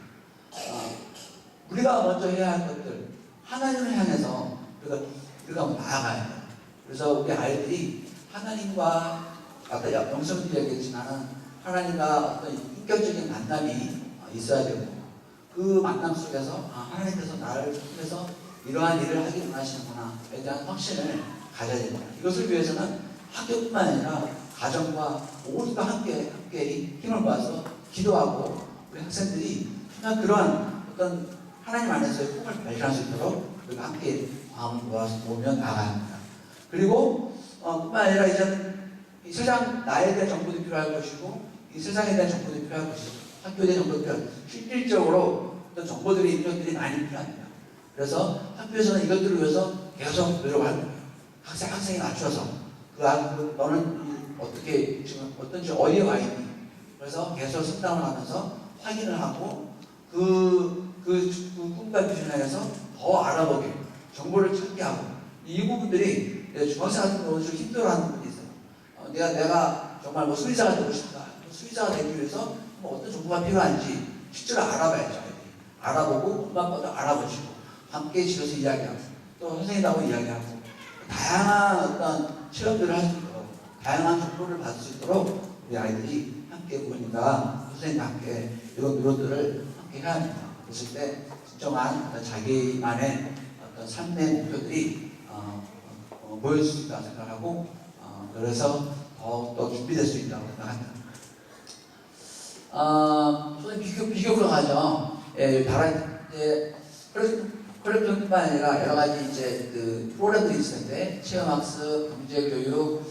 A: 우리가 먼저 해야 할 것들 하나님을 향해서 우리가 나아가야 해요. 그래서 우리 아이들이 하나님과 아까 영성도 얘기했지만 하나님과 어떤 인격적인 만남이 있어야 되고 그 만남 속에서 하나님께서 나를 통해서 이러한 일을 하기 원하시는구나에 대한 확신을 가져야 됩니다. 이것을 위해서는 학교뿐만 아니라 가정과 모두가 함께 힘을 모아서 기도하고 우리 학생들이 정말 그러한 어떤 하나님 안에서의 꿈을 발견할 수 있도록 우리가 함께 마음을 모으며 나가야 합니다. 그리고 뿐만 아니라 이제 이 세상 나에 대한 정보도 필요할 것이고 이 세상에 대한 정보도 필요할 것이고 학교에 대한 정보도 필요할 것이고 실질적으로 어떤 정보들이 입력들이 많이 필요합니다. 그래서 학교에서는 이것들을 위해서 계속 노력할 거예요. 학생에 맞춰서 너는 어떻게 지금 어디에 와 있니? 그래서 계속 상담을 하면서 확인을 하고 그 꿈과 비전에 대해서 더 알아보게 정보를 찾게 하고 이 부분들이 중학생 같은 경우는 좀 힘들어하는 부분이 있어요. 내가 정말 뭐 수의사가 되고 싶다. 수의사가 되기 위해서 뭐 어떤 정보가 필요한지 실제로 알아봐야죠. 알아보고 엄마 아빠도 알아보시고 함께 집에서 이야기하고 또 선생님하고 이야기하고 다양한 어떤 체험들을 할 수 있도록 다양한 정보를 받을 수 있도록 우리 아이들이 함께 보니까 선생님과 함께 이런 노력들을 함께 해야 합니다. 그랬을 때 진정한 자기만의 어떤 삶의 목표들이 보여줄 수 있다고 생각하고 그래서 더욱더 준비될 수 있다고 생각합니다. 저는 비교로 하죠. 커리큘럼뿐만 아니라 여러 가지 이제 그 프로그램들이 있을 텐데 체험학습, 경제교육,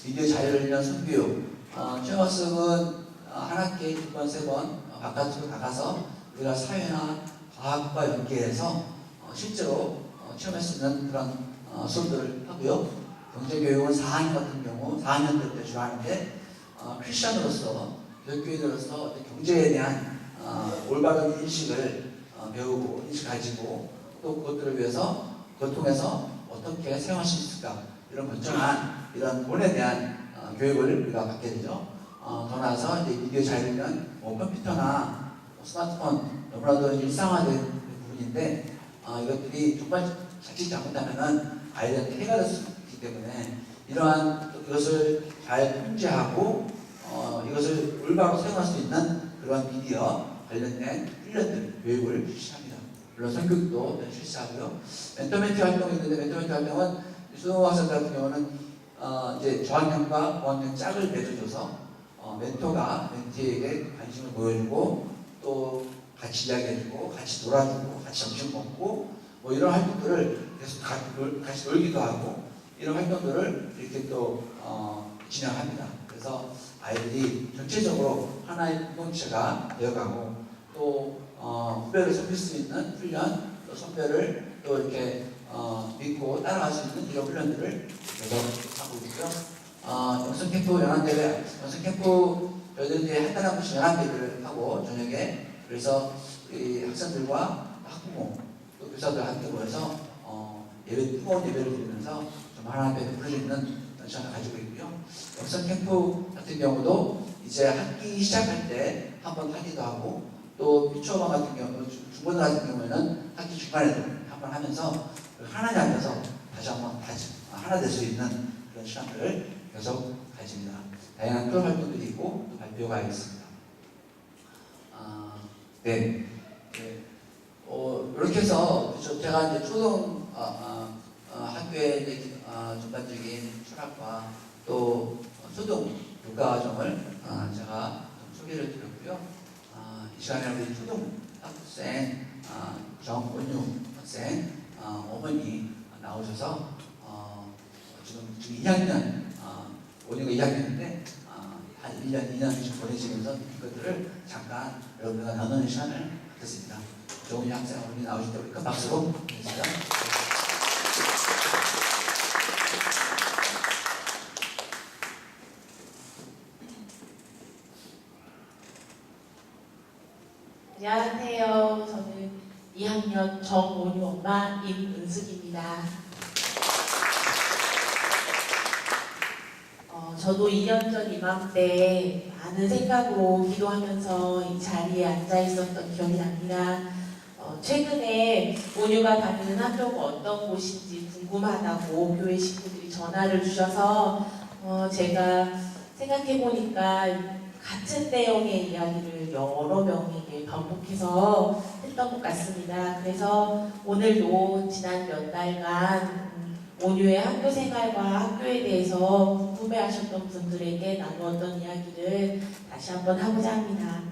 A: 미디어 자유를 위한 선교육. 체험학습은 한 학기에 2번, 3번 바깥으로 나가서 우리가 사회나 과학과 연계해서 실제로 체험할 수 있는 그런 수업들을 하고요. 경제교육은 4학년 같은 경우 4학년 때 주로 하는데 크리스천으로서 교육교인으로서 경제에 대한 올바른 인식을 배우고 인식 가지고 또 그것들을 위해서 그걸 통해서 어떻게 사용할 수 있을까 이런 건전한 이런 돈에 대한 교육을 우리가 받게 되죠. 더 나아서 이제 미디어 자유는 뭐 컴퓨터나 스마트폰 너무나도 일상화된 부분인데 이것들이 정말 자칫 잘못하면은 아이들한테 해가 될 수 있기 때문에 이러한 이것을 잘 통제하고 이것을 올바로 사용할 수 있는 그런 미디어 관련된 훈련들, 교육을 실시합니다. 물론 선교육도 실시하고요. 멘토멘티 활동이 있는데 멘토멘티 활동은 초등학생들 같은 경우는 이제 저학년과 고학년 짝을 맺어줘서 멘토가 멘티에게 관심을 보여주고 또 같이 이야기해주고 같이 놀아주고 같이 점심 먹고 뭐 이런 활동들을 계속 같이 놀기도 하고 이런 활동들을 이렇게 또 진행합니다. 그래서 아이들이 전체적으로 하나의 공동체가 되어가고 또 후배를 섬길 수 있는 훈련, 또 선배를 또 이렇게 믿고 따라갈 수 있는 이런 훈련들을 계속 하고 있고요. 영성캠프 연합대회, 영성캠프 저희들이 이제 한 달에 한 번씩 연합대회를 하고 저녁에 그래서 우리 학생들과 학부모 또 교사들 함께 모여서 뜨거운 예배를 드리면서 좀 하나님의 베풀어 있는 시간을 가지고 있고요. 영성캠프 같은 경우도 이제 학기 시작할 때 한 번 하기도 하고 또 유치원 같은 경우, 중고등 같은 경우에는 학기 중간에도 한 번 하면서 하나에 앉아서 다시 한번 하나 될 수 있는 그런 시간들을 계속 가집니다. 다양한 그런 활동들이 있고 또 발표가 있습니다. 네. 이렇게 해서 제가 이제 초등 학교의 이제, 전반적인 철학과 또 초등 교과정을 제가 좀 소개를 드렸고요. 이 시간에 우리 초등 학생 정원유 학생 어머니 나오셔서 지금 2학년 원유가 2학년인데 한 1년, 2년씩 보내시면서 그것들을 잠깐 여러분과 나누는 시간을 갖겠습니다. 정원유 학생 어머니 나오실 때 우리 큰 박수로 보내주시죠.
B: 안녕하세요. 저는 2학년 정원유 엄마 임은숙입니다. 저도 2년 전 이맘때 많은 생각으로 기도하면서 이 자리에 앉아 있었던 기억이 납니다. 최근에 원유가 다니는 학교가 어떤 곳인지 궁금하다고 교회 식구들이 전화를 주셔서 제가 생각해보니까 같은 내용의 이야기를 여러 명에게 반복해서 했던 것 같습니다. 그래서 오늘도 지난 몇 달간 원유의 학교 생활과 학교에 대해서 궁금해하셨던 분들에게 나누었던 이야기를 다시 한번 하고자 합니다.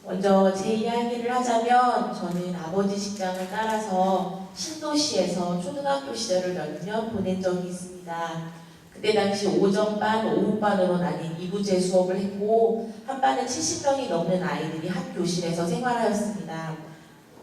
B: 먼저 제 이야기를 하자면 저는 아버지 직장을 따라서 신도시에서 초등학교 시절을 몇 년 보낸 적이 있습니다. 그때 당시 오전반, 오후반으로 나뉜 2부제 수업을 했고 한 반에 70명이 넘는 아이들이 한 교실에서 생활하였습니다.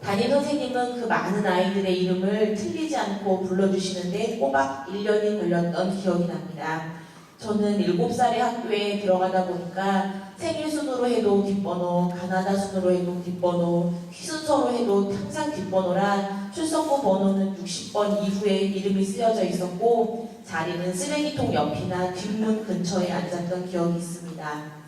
B: 담임 선생님은 그 많은 아이들의 이름을 틀리지 않고 불러주시는데 꼬박 1년이 걸렸던 기억이 납니다. 저는 7살의 학교에 들어가다 보니까 생일 순으로 해도 뒷번호, 가나다 순으로 해도 뒷번호, 퀴순서로 해도 항상 뒷번호라 출석부 번호는 60번 이후에 이름이 쓰여져 있었고 자리는 쓰레기통 옆이나 뒷문 근처에 앉았던 기억이 있습니다.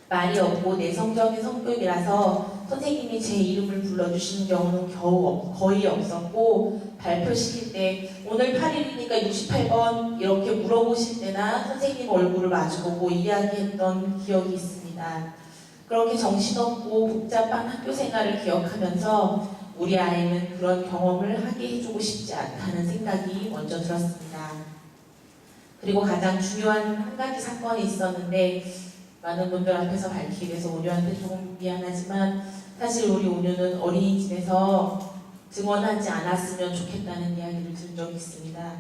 B: 말이 없고 내성적인 성격이라서 선생님이 제 이름을 불러주시는 경우는 거의 없었고 발표시킬 때 오늘 8일이니까 68번 이렇게 물어보실 때나 선생님 얼굴을 마주보고 이야기했던 기억이 있습니다. 그렇게 정신없고 복잡한 학교 생활을 기억하면서 우리 아이는 그런 경험을 하게 해주고 싶지 않다는 생각이 먼저 들었습니다. 그리고 가장 중요한 한 가지 사건이 있었는데 많은 분들 앞에서 밝히게 돼서 온유한테 조금 미안하지만 사실 우리 온유는 어린이집에서 증언하지 않았으면 좋겠다는 이야기를 들은 적이 있습니다.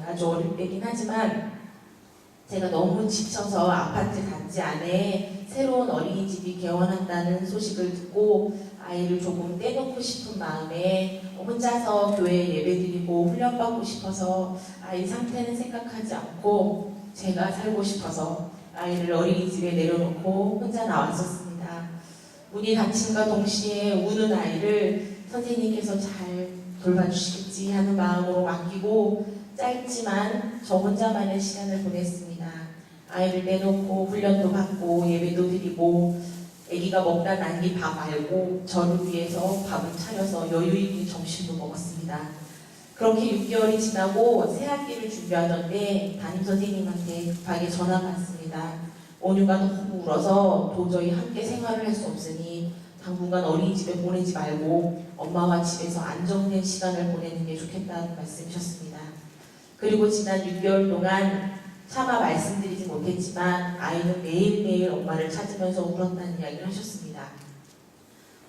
B: 아주 어릴 때긴 하지만 제가 너무 지쳐서 아파트 단지 안에 새로운 어린이집이 개원한다는 소식을 듣고 아이를 조금 떼놓고 싶은 마음에 혼자서 교회에 예배드리고 훈련받고 싶어서 아이 상태는 생각하지 않고 제가 살고 싶어서 아이를 어린이집에 내려놓고 혼자 나왔었습니다. 문이 닫힘과 동시에 우는 아이를 선생님께서 잘 돌봐주시겠지 하는 마음으로 맡기고 짧지만 저 혼자만의 시간을 보냈습니다. 아이를 내놓고 훈련도 받고 예배도 드리고 아기가 먹다 난리 밥 말고 저를 위해서 밥을 차려서 여유 있게 점심도 먹었습니다. 그렇게 6개월이 지나고 새학기를 준비하던데 담임 선생님한테 급하게 전화가 왔습니다. 온유가 너무 울어서 도저히 함께 생활을 할 수 없으니 당분간 어린이집에 보내지 말고 엄마와 집에서 안정된 시간을 보내는 게 좋겠다는 말씀이셨습니다. 그리고 지난 6개월 동안 차마 말씀드리지 못했지만 아이는 매일매일 엄마를 찾으면서 울었다는 이야기를 하셨습니다.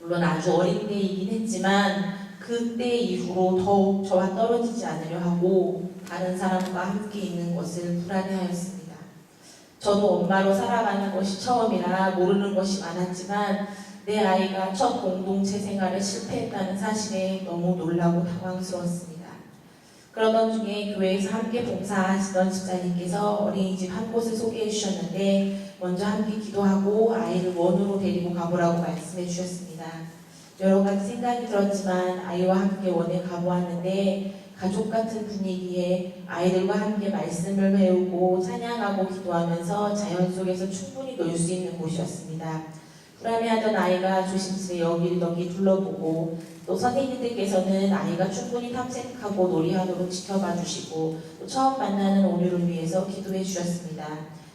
B: 물론 아주 어린 때이긴 했지만 그때 이후로 더욱 저와 떨어지지 않으려 하고 다른 사람과 함께 있는 것을 불안해하였습니다. 저도 엄마로 살아가는 것이 처음이라 모르는 것이 많았지만 내 아이가 첫 공동체 생활에 실패했다는 사실에 너무 놀라고 당황스러웠습니다. 그러던 중에 교회에서 함께 봉사하시던 집사님께서 어린이집 한 곳을 소개해 주셨는데 먼저 함께 기도하고 아이를 원으로 데리고 가보라고 말씀해 주셨습니다. 여러 가지 생각이 들었지만 아이와 함께 원에 가보았는데 가족 같은 분위기에 아이들과 함께 말씀을 배우고 찬양하고 기도하면서 자연 속에서 충분히 놀 수 있는 곳이었습니다. 불안해하던 아이가 조심스레 여기저기 둘러보고 또 선생님들께서는 아이가 충분히 탐색하고 놀이하도록 지켜봐 주시고 또 처음 만나는 온유를 위해서 기도해 주셨습니다.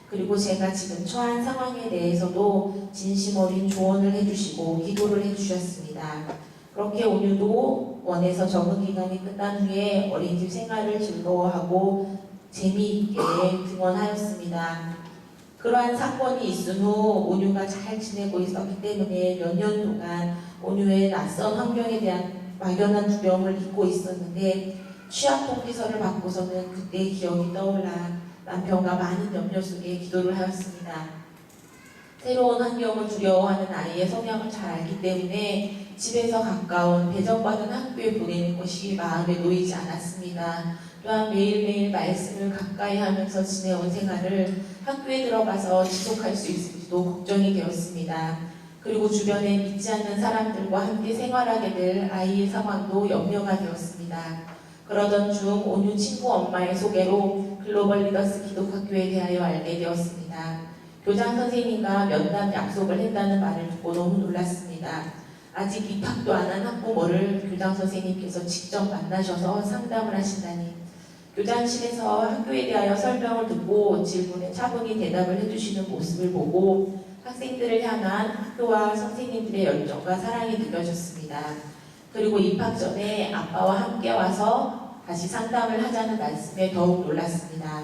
B: 그리고 제가 지금 처한 상황에 대해서도 진심 어린 조언을 해주시고 기도를 해주셨습니다. 그렇게 온유도 원에서 적응 기간이 끝난 후에 어린이집 생활을 즐거워하고 재미있게 등원하였습니다. 그러한 사건이 있은 후 온유가 잘 지내고 있었기 때문에 몇 년 동안 온유의 낯선 환경에 대한 막연한 두려움을 잊고 있었는데 취학 통지서를 받고서는 그때의 기억이 떠올라 남편과 많은 염려 속에 기도를 하였습니다. 새로운 환경을 두려워하는 아이의 성향을 잘 알기 때문에 집에서 가까운 배정받은 학교에 보내는 것이 마음에 놓이지 않았습니다. 또한 매일매일 말씀을 가까이 하면서 지내온 생활을 학교에 들어가서 지속할 수 있을지도 걱정이 되었습니다. 그리고 주변에 믿지 않는 사람들과 함께 생활하게 될 아이의 상황도 염려가 되었습니다. 그러던 중 온유 친구 엄마의 소개로 글로벌 리더스 기독학교에 대하여 알게 되었습니다. 교장 선생님과 면담 약속을 했다는 말을 듣고 너무 놀랐습니다. 아직 입학도 안 한 학부모를 교장 선생님께서 직접 만나셔서 상담을 하신다니 교장실에서 학교에 대하여 설명을 듣고 질문에 차분히 대답을 해주시는 모습을 보고 학생들을 향한 학교와 선생님들의 열정과 사랑이 느껴졌습니다. 그리고 입학 전에 아빠와 함께 와서 다시 상담을 하자는 말씀에 더욱 놀랐습니다.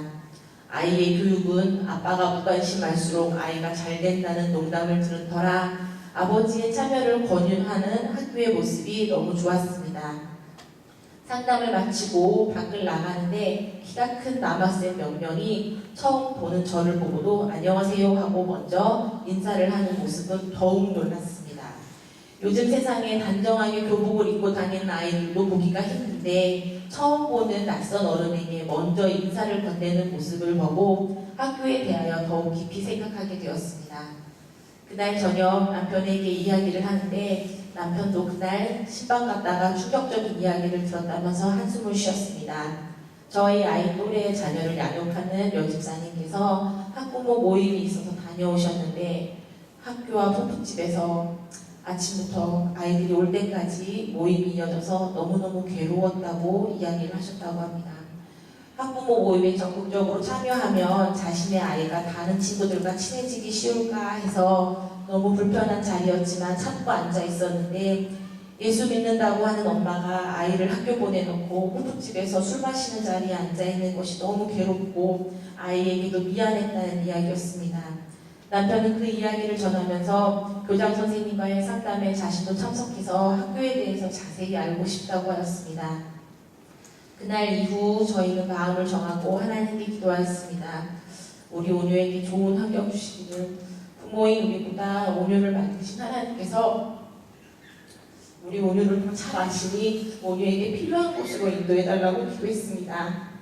B: 아이의 교육은 아빠가 무관심할수록 아이가 잘 된다는 농담을 들은 터라 아버지의 참여를 권유하는 학교의 모습이 너무 좋았습니다. 상담을 마치고 밖을 나가는데 키가 큰 남학생 몇 명이 처음 보는 저를 보고도 안녕하세요 하고 먼저 인사를 하는 모습은 더욱 놀랐습니다. 요즘 세상에 단정하게 교복을 입고 다니는 아이들도 보기가 힘든데 처음 보는 낯선 어른에게 먼저 인사를 건네는 모습을 보고 학교에 대하여 더욱 깊이 생각하게 되었습니다. 그날 저녁 남편에게 이야기를 하는데 남편도 그날 신방 갔다가 충격적인 이야기를 들었다면서 한숨을 쉬었습니다. 저희 아이 또래의 자녀를 양육하는 여집사님께서 학부모 모임이 있어서 다녀오셨는데 학교와 푸푸집에서 아침부터 아이들이 올 때까지 모임이 이어져서 너무너무 괴로웠다고 이야기를 하셨다고 합니다. 학부모 모임에 적극적으로 참여하면 자신의 아이가 다른 친구들과 친해지기 쉬울까 해서 너무 불편한 자리였지만 참고 앉아 있었는데 예수 믿는다고 하는 엄마가 아이를 학교 보내놓고 호프집에서 술 마시는 자리에 앉아 있는 것이 너무 괴롭고 아이에게도 미안했다는 이야기였습니다. 남편은 그 이야기를 전하면서 교장 선생님과의 상담에 자신도 참석해서 학교에 대해서 자세히 알고 싶다고 하였습니다. 그날 이후 저희는 마음을 정하고 하나님께 기도하였습니다. 우리 온유에게 좋은 환경 주시기를 부모인 우리보다 온유를 만드신 하나님께서 우리 온유를 더 잘 아시니 온유에게 필요한 곳으로 인도해달라고 기도했습니다.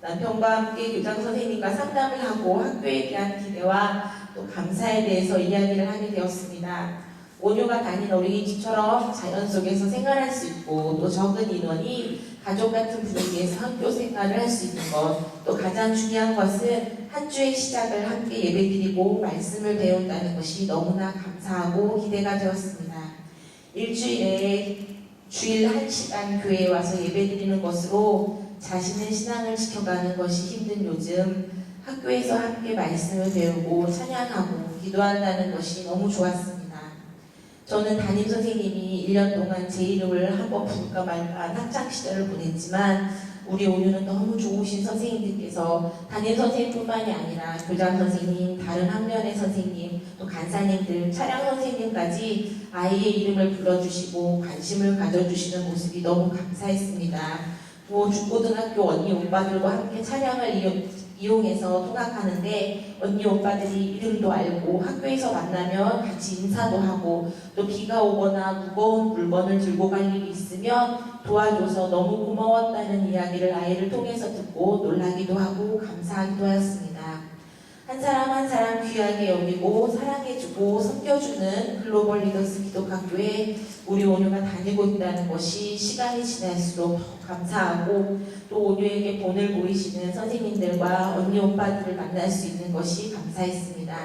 B: 남편과 함께 교장 선생님과 상담을 하고 학교에 대한 기대와 또 감사에 대해서 이야기를 하게 되었습니다. 온유가 다닌 어린이집처럼 자연 속에서 생활할 수 있고 또 적은 인원이 가족 같은 분위기에서 학교 생활을 할 수 있는 것, 또 가장 중요한 것은 한 주의 시작을 함께 예배드리고 말씀을 배운다는 것이 너무나 감사하고 기대가 되었습니다. 일주일에 주일 1시간 교회에 와서 예배드리는 것으로 자신의 신앙을 지켜가는 것이 힘든 요즘 학교에서 함께 말씀을 배우고 찬양하고 기도한다는 것이 너무 좋았습니다. 저는 담임 선생님이 1년 동안 제 이름을 한번 부를까 말까 학창시절을 보냈지만 우리 오유는 너무 좋으신 선생님들께서 담임 선생님뿐만이 아니라 교장 선생님, 다른 학년의 선생님, 또 간사님들, 차량 선생님까지 아이의 이름을 불러주시고 관심을 가져주시는 모습이 너무 감사했습니다. 중고등학교 언니 오빠들과 함께 차량을 이용해서 통학하는데 언니 오빠들이 이름도 알고 학교에서 만나면 같이 인사도 하고 또 비가 오거나 무거운 물건을 들고 갈 일이 있으면 도와줘서 너무 고마웠다는 이야기를 아이를 통해서 듣고 놀라기도 하고 감사하기도 하였습니다. 한 사람 한 사람 귀하게 여기고 사랑해주고 섬겨주는 글로벌 리더스 기독학교에 우리 오뉴가 다니고 있다는 것이 시간이 지날수록 더 감사하고 또 오뉴에게 본을 보이시는 선생님들과 언니 오빠들을 만날 수 있는 것이 감사했습니다.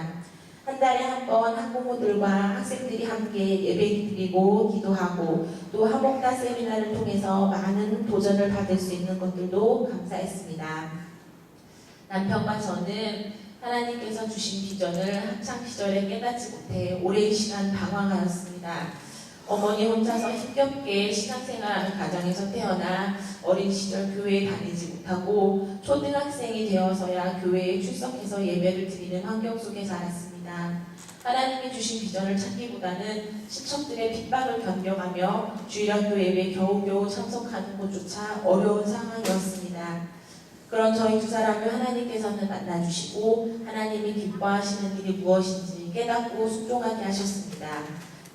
B: 한 달에 한 번 학부모들과 학생들이 함께 예배드리고 기도하고 또 화목다 세미나를 통해서 많은 도전을 받을 수 있는 것들도 감사했습니다. 남편과 저는 하나님께서 주신 비전을 학창시절에 깨닫지 못해 오랜 시간 방황하였습니다. 어머니 혼자서 힘겹게 신앙생활하는 가정에서 태어나 어린 시절 교회에 다니지 못하고 초등학생이 되어서야 교회에 출석해서 예배를 드리는 환경 속에 자랐습니다. 하나님이 주신 비전을 찾기보다는 친척들의 핍박을 견뎌가며 주일학교 예배에 겨우겨우 참석하는 것조차 어려운 상황이었습니다. 그런 저희 두 사람을 하나님께서는 만나주시고 하나님이 기뻐하시는 일이 무엇인지 깨닫고 순종하게 하셨습니다.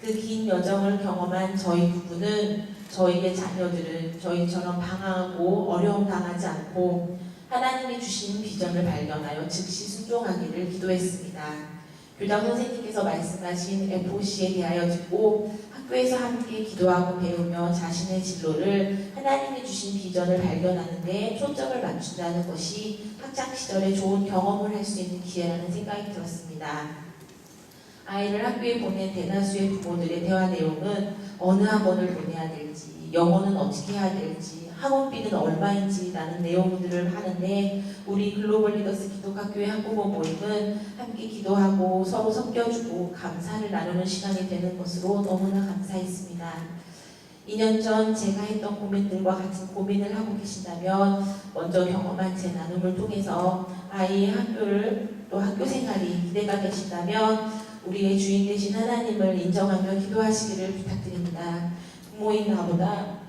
B: 그 긴 여정을 경험한 저희 부부는 저희의 자녀들은 저희처럼 방황하고 어려움 당하지 않고 하나님이 주신 비전을 발견하여 즉시 순종하기를 기도했습니다. 교장 선생님께서 말씀하신 FOC에 대하여 듣고 학교에서 함께 기도하고 배우며 자신의 진로를 하나님이 주신 비전을 발견하는 데 초점을 맞춘다는 것이 학창시절에 좋은 경험을 할 수 있는 기회라는 생각이 들었습니다. 아이를 학교에 보낸 대다수의 부모들의 대화 내용은 어느 학원을 보내야 될지, 영어는 어떻게 해야 될지, 학원비는 얼마인지 라는 내용들을 하는데 우리 글로벌 리더스 기독학교의 학부모 모임은 함께 기도하고 서로 섬겨주고 감사를 나누는 시간이 되는 것으로 너무나 감사했습니다. 2년 전 제가 했던 고민들과 같은 고민을 하고 계신다면 먼저 경험한 제 나눔을 통해서 아이의 학교를 또 학교 생활이 기대가 되신다면 우리의 주인 되신 하나님을 인정하며 기도하시기를 부탁드립니다. 부모인 나보다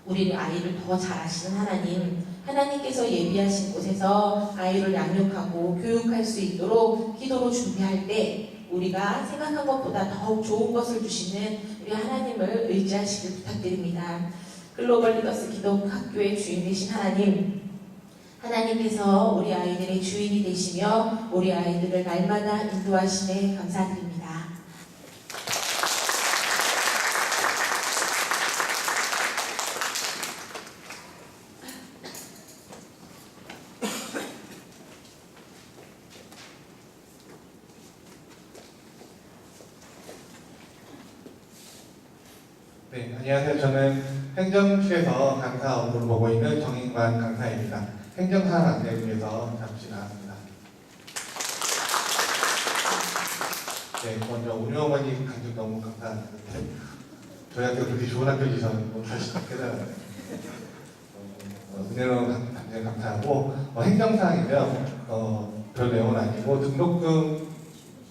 B: 우리 아이를 더 잘 아시는 하나님께서 예비하신 곳에서 아이를 양육하고 교육할 수 있도록 기도로 준비할 때 우리가 생각한 것보다 더욱 좋은 것을 주시는 우리 하나님을 의지하시길 부탁드립니다. 글로벌 리더스 기독학교의 주인 되신 하나님께서 우리 아이들의 주인이 되시며 우리 아이들을 날마다 인도하심에 감사드립니다.
C: 네, 안녕하세요. 저는 행정실에서 강사 업무를 보고 있는 정인관 강사입니다. 행정사항 안내를 위해서 잠시 나왔습니다. 네, 먼저 우리 어머니 간증 너무 감사합니다. 저희 학교 그렇게 좋은 학교인지 저는 다시 깨달았어요. 은혜로운 감정 감사하고 행정사항이면 별 내용은 아니고 등록금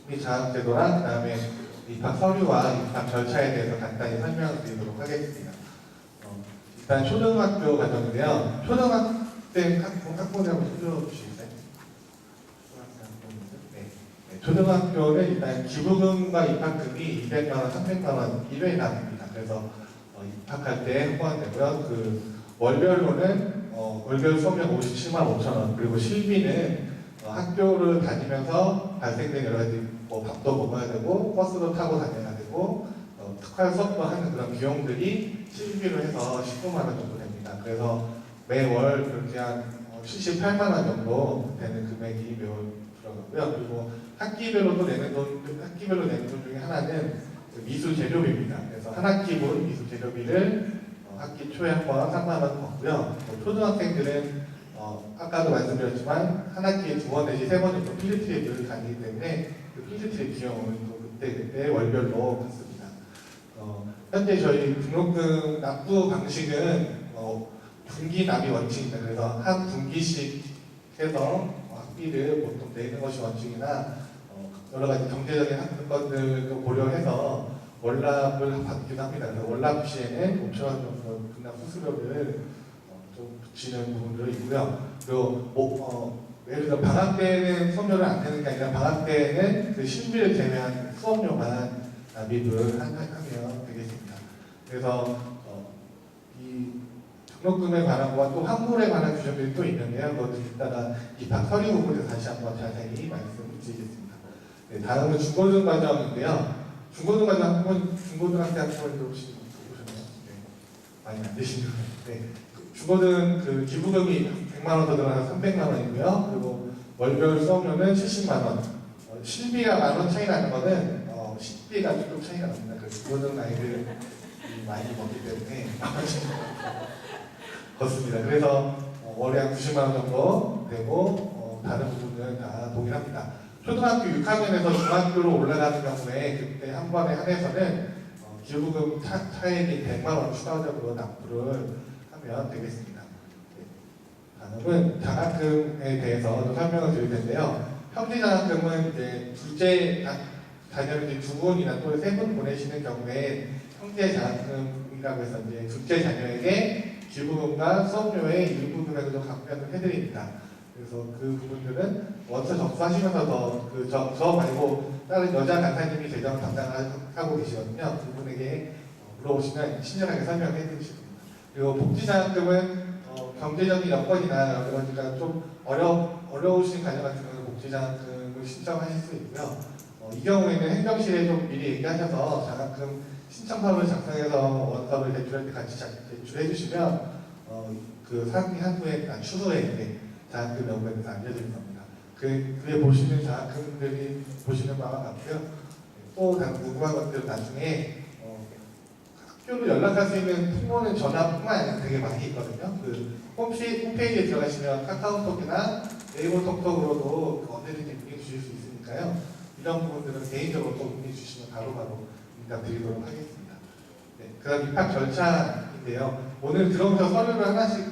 C: 및 장학제도랑 그다음에 입학 서류와 입학 절차에 대해서 간단히 설명을 드리도록 하겠습니다. 일단 초등학교 과정인데요. 초등학생 학부모들 한번 들어주시겠어요? 초등학교는 일단 기부금과 입학금이 200만 원, 300만 원 1회에 나옵니다. 그래서 입학할 때 포함되고요. 그 월별로는 월별 수업료 57만 5천 원, 그리고 실비는 학교를 다니면서 발생된 여러 가지 밥도 먹어야 되고 버스도 타고 다녀야 되고 특화 수업도 하는 그런 비용들이 실비로 해서 19만 원 정도 됩니다. 그래서 매월 그렇게 한 78만 원 정도 되는 금액이 매월 들어가고요. 그리고 학기별로 내는 돈 중에 하나는 그 미술 재료비입니다. 그래서 한 학기분 미술 재료비를 학기 초에 한 번 3만 원 걷고요. 초등학생들은 아까도 말씀드렸지만 한 학기에 2번 내지 3번 정도 필드트립을 가기 때문에 그 필드트립 비용은 또 그때 월별로 받습니다. 현재 저희 등록금 납부 방식은 분기 납입 원칙입니다. 그래서 한 분기씩 해서 학비를 보통 내는 것이 원칙이나 여러 가지 경제적인 것들도 고려해서 월납을 받기도 합니다. 그래서 월납 시에는 5천 원 정도 분납 수수료를 좀 붙이는 부분도 있고요. 그리고 예를 들어 방학 때는 수업료를 안 내는 게 아니라 방학 때는 그 실비를 제외한 수업료만 납입을 하면 되겠습니다. 그래서 이 등록금에 관한 거와 또 환불에 관한 규정들이 또 있는데요. 그것도 이따가 입학 서류 부분에서 다시 한번 자세히 말씀드리겠습니다. 네, 다음은 중고등 과정인데요. 중고등 과정 한번 중고등학교 학부모님들 혹시 보셨나요? 네, 많이 안 되시는 것 같은데 중고등 그 기부금이 100만 원 더 들어가서 300만 원이고요. 그리고 월별 수업료는 70만 원. 실비가 1만 원 차이 나는 거는 식비가 조금 차이가 납니다. 그 중고등 아이들 많이 먹기 때문에 그렇습니다. 그래서 월에 한 90만 원 정도 되고 다른 부분은 다 동일합니다. 초등학교 6학년에서 중학교로 올라가는 경우에 그때 한 번에 한해서는 기부금 차액이 100만 원 추가적으로 납부를 하면 되겠습니다. 다음은 장학금에 대해서 좀 설명을 드릴 텐데요. 형제 장학금은 이제 둘째 자녀를 두 분이나 또 세 분 보내시는 경우에 형제 장학금이라고 해서 이제 둘째 자녀에게 기부금과 수업료의 일부 금액을 좀 감면을 해드립니다. 그래서 그 부분들은 원서 접수하시면서 저 말고 다른 여자 강사님이 재정 담당하고 계시거든요. 그분에게 물어보시면 친절하게 설명해 주십니다. 그리고 복지장학금은 경제적인 여건이나 여러 가지가 좀 어려우신 가정 같은 경우는 복지장학금을 신청하실 수 있고요. 이 경우에는 행정실에 좀 미리 얘기하셔서 장학금 신청서를 작성해서 원서를 대출할 때 같이 제출해 주시면 그 상기한 후에 추후에 장학금 여부에 대해서 알려드릴 겁니다. 그에 보시는 장학금들이 보시는 바와 같고요. 또 다른 궁금한 것들은 나중에 학교로 연락할 수 있는 통로는 전화뿐만 아니라 되게 많이 있거든요. 그 홈페이지에 들어가시면 카카오톡이나 네이버 톡톡으로도 언제든지 문의 주실 수 있으니까요. 이런 부분들은 개인적으로 또 문의 주시면 바로바로 응답 드리도록 하겠습니다. 네, 그다음 입학 절차인데요. 오늘 들어오셔서 서류를 하나씩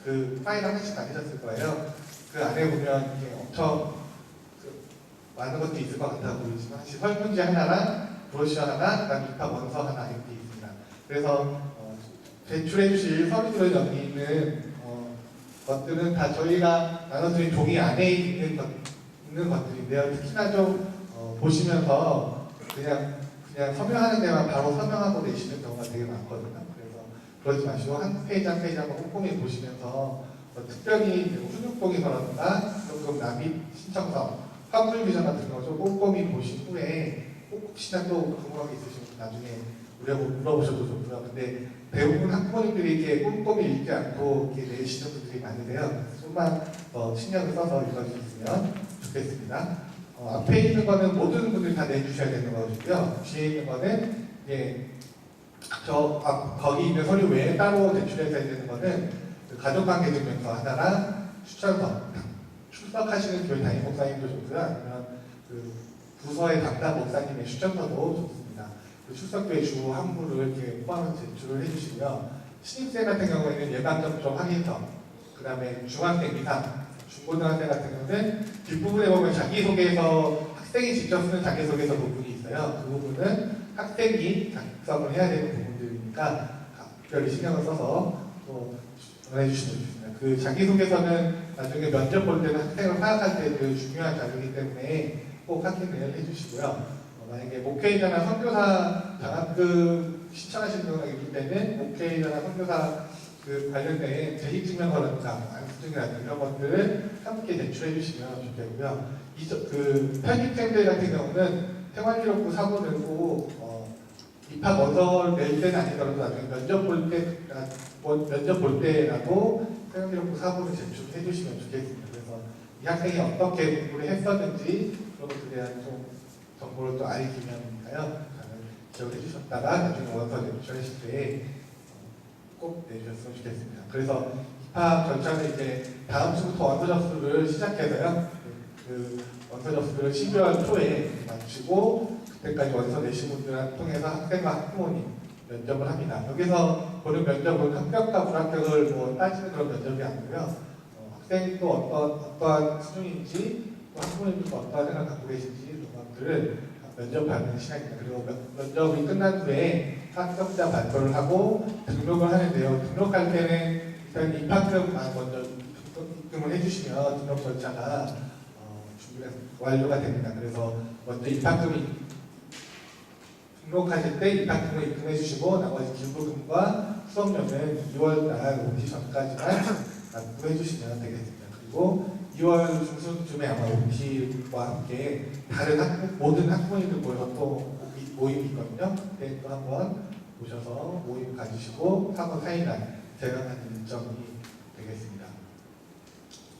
C: 그 파일 하나씩 받으셨을 거예요. 그 안에 보면 이게 엄청 많은 것들이 있을 것 같아 보이지만 설문지 하나랑 브로셔 하나, 그다음 입학 원서 하나 이렇게 있습니다. 그래서 제출해 주실 서류들에 여기 있는 것들은 다 저희가 나눠드린 종이 안에 있는 것들인데요. 특히나 좀 보시면서 그냥 서명하는 데만 바로 서명하고 내시는 경우가 되게 많거든요. 그래서 그러지 마시고 한 페이지 한 페이지 한번 꼼꼼히 보시면서 특별히 훈육봉에서라든가 조금 납입 신청서, 환불 규정 같은 거 좀 꼼꼼히 보신 후에 혹시나 또 궁금한 게 있으시면 나중에 물어보셔도 좋고요. 근데 대부분 학부모님들이 이렇게 꼼꼼히 읽지 않고 이렇게 내시는 분들이 많으세요. 좀만 신경을 써서 읽어주셨으면 좋겠습니다. 앞에 있는 거는 모든 분들이 다 내주셔야 되는 거고요. 뒤에 있는 거는 거기 있는 서류 외에 따로 제출해야 되는 거는 그 가족관계증명서 하나랑 추천서, 출석하시는 교회 담임 목사님도 좋고요. 아니면 그 부서의 담당 목사님의 추천서도 좋습니다. 그 출석교회 주 항부를 이렇게 포함해서 제출을 해주시고요. 신입생 같은 경우에는 예방접종 확인서, 그 다음에 중학생 이상, 중고등학생 같은 경우는 뒷부분에 보면 자기소개서, 학생이 직접 쓰는 자기소개서 부분이 있어요. 그 부분은 학생이 작성을 해야 되는 부분들이니까 특별히 신경을 써서 또 전해주시면 좋겠습니다. 그 자기소개서는 나중에 면접 볼 때는 학생을 파악할 때 그 중요한 자료이기 때문에 꼭 확인을 해주시고요. 만약에 목회자나 선교사 장학금 신청하시는 경우가 있을 때는 목회자나 선교사 그 관련된 재직증명서라든가 안수증이라든가 이런 것들을 함께 제출해 주시면 좋겠고요. 그 편입생들 같은 경우는 생활기록부 사본을 꼭 입학 원서를 낼 때는 아니더라도 나중에 면접 볼 때 면접 볼 때라도 사용기록부 사본을 제출해 주시면 좋겠습니다. 그래서 이 학생이 어떻게 공부를 했었는지 그런 것에 대한 좀 정보를 또 알 기념이니까요. 잘 기억해 주셨다가 나중에 원서 제출하실 때 꼭 내주셨으면 좋겠습니다. 그래서 입학 절차는 이제 다음 주부터 원서 접수를 시작해서요. 그 원서 접수를 12월 초에 마치고 그때까지 원서 내신 분들을 통해서 학생과 학부모님 면접을 합니다. 여기서 보는 면접은 합격과 불합격을 뭐 따지는 그런 면접이 아니고요. 학생도 어떠한 수준인지 또 학부모님도 어떠한 생각을 갖고 계신지 이런 것들을 면접받는 시간입니다. 그리고 면접이 끝난 후에 합격자 발표를 하고 등록을 하는데요. 등록할 때는 일단 입학금만 먼저 입금을 해주시면 등록 절차가 준비가 완료가 됩니다. 그래서 먼저 입학금이 등록하실 때 입학금을 입금해 주시고 나머지 기부금과 수업료는 2월달 오기 전까지만 납부해 주시면 되겠습니다. 그리고 2월 중순쯤에 아마 OT와 함께 다른 모든 학부모님들 모여서 또 모임이 있거든요. 그때 또 한번 오셔서 모임 가지시고 3월 4일날 재단하는 일정이 되겠습니다.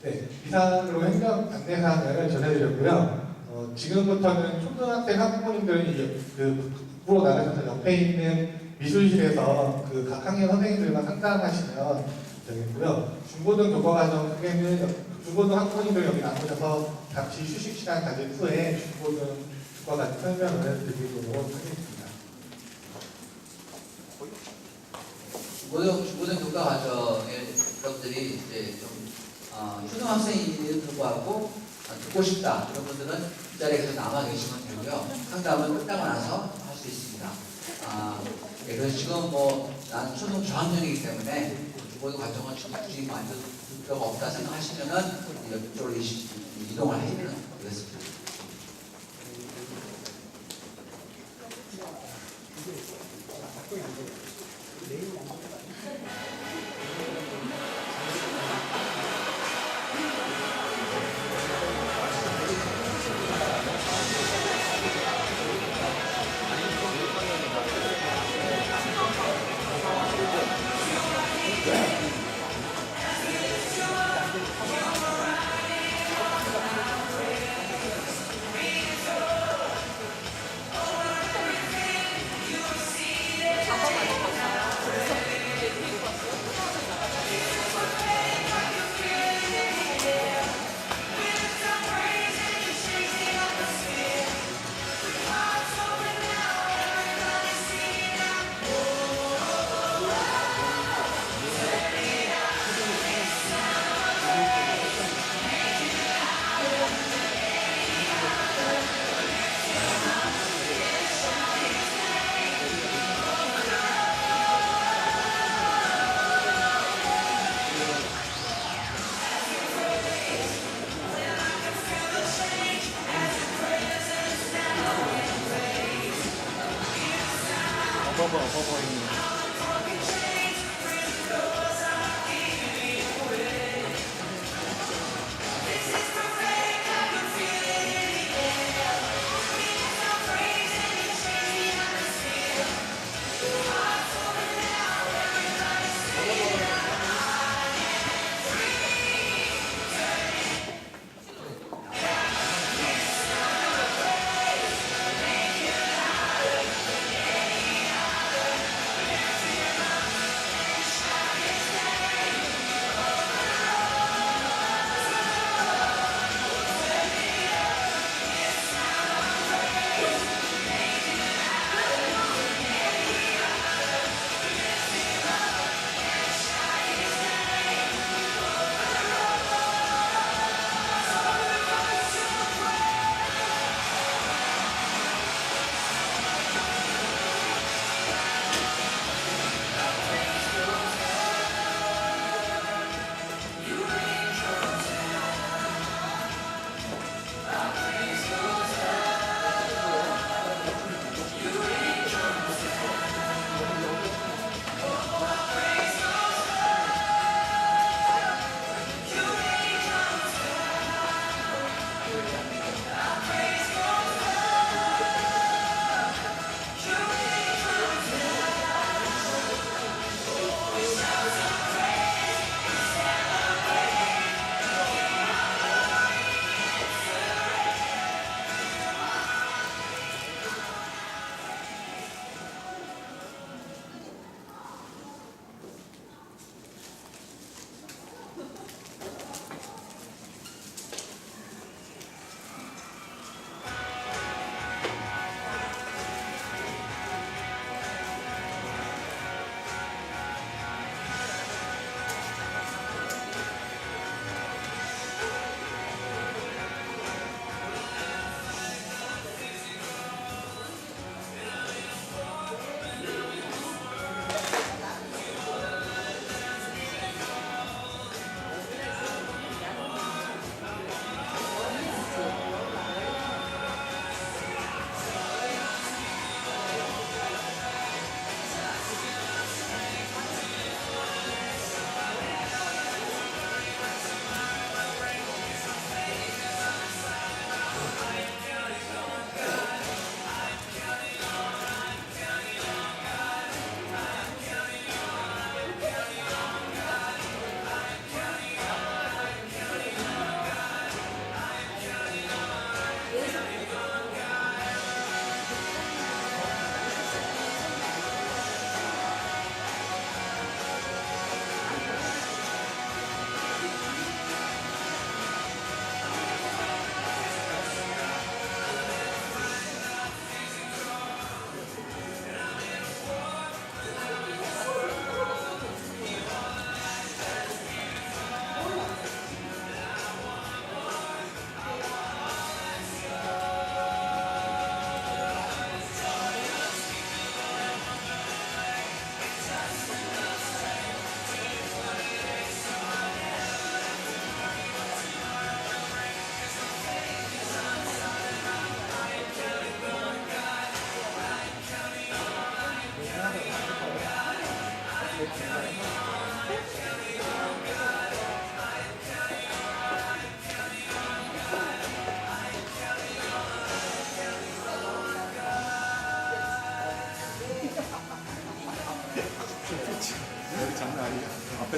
C: 네, 이상으로 행정 안내사항을 전해드렸고요. 지금부터는 초등학생 학부모님들이 그 북부로 나가셔서 옆에 있는 미술실에서 그 각 학년 선생님들과 상담하시면 되겠고요. 중고등 교과과정 중에는 중고등 학부모님들 여기 나오셔서 잠시 휴식 시간 가진 후에 중고등 교과과정 설명을 드리도록 하겠습니다.
A: 중고등 교과 과정의 여러분들이 이제 좀 초등학생임에도 불구하고 듣고 싶다 이런 분들은 이 자리에서 남아 계시면 되고요. 상담은 끝나고 나서 할 수 있습니다. 네, 그래서 지금 뭐 나는 초등 저학년이기 때문에 중고등 과정은 굳이 만들 필요가 없다 생각하시면은 이쪽으로 이동을 해주면 되겠습니다.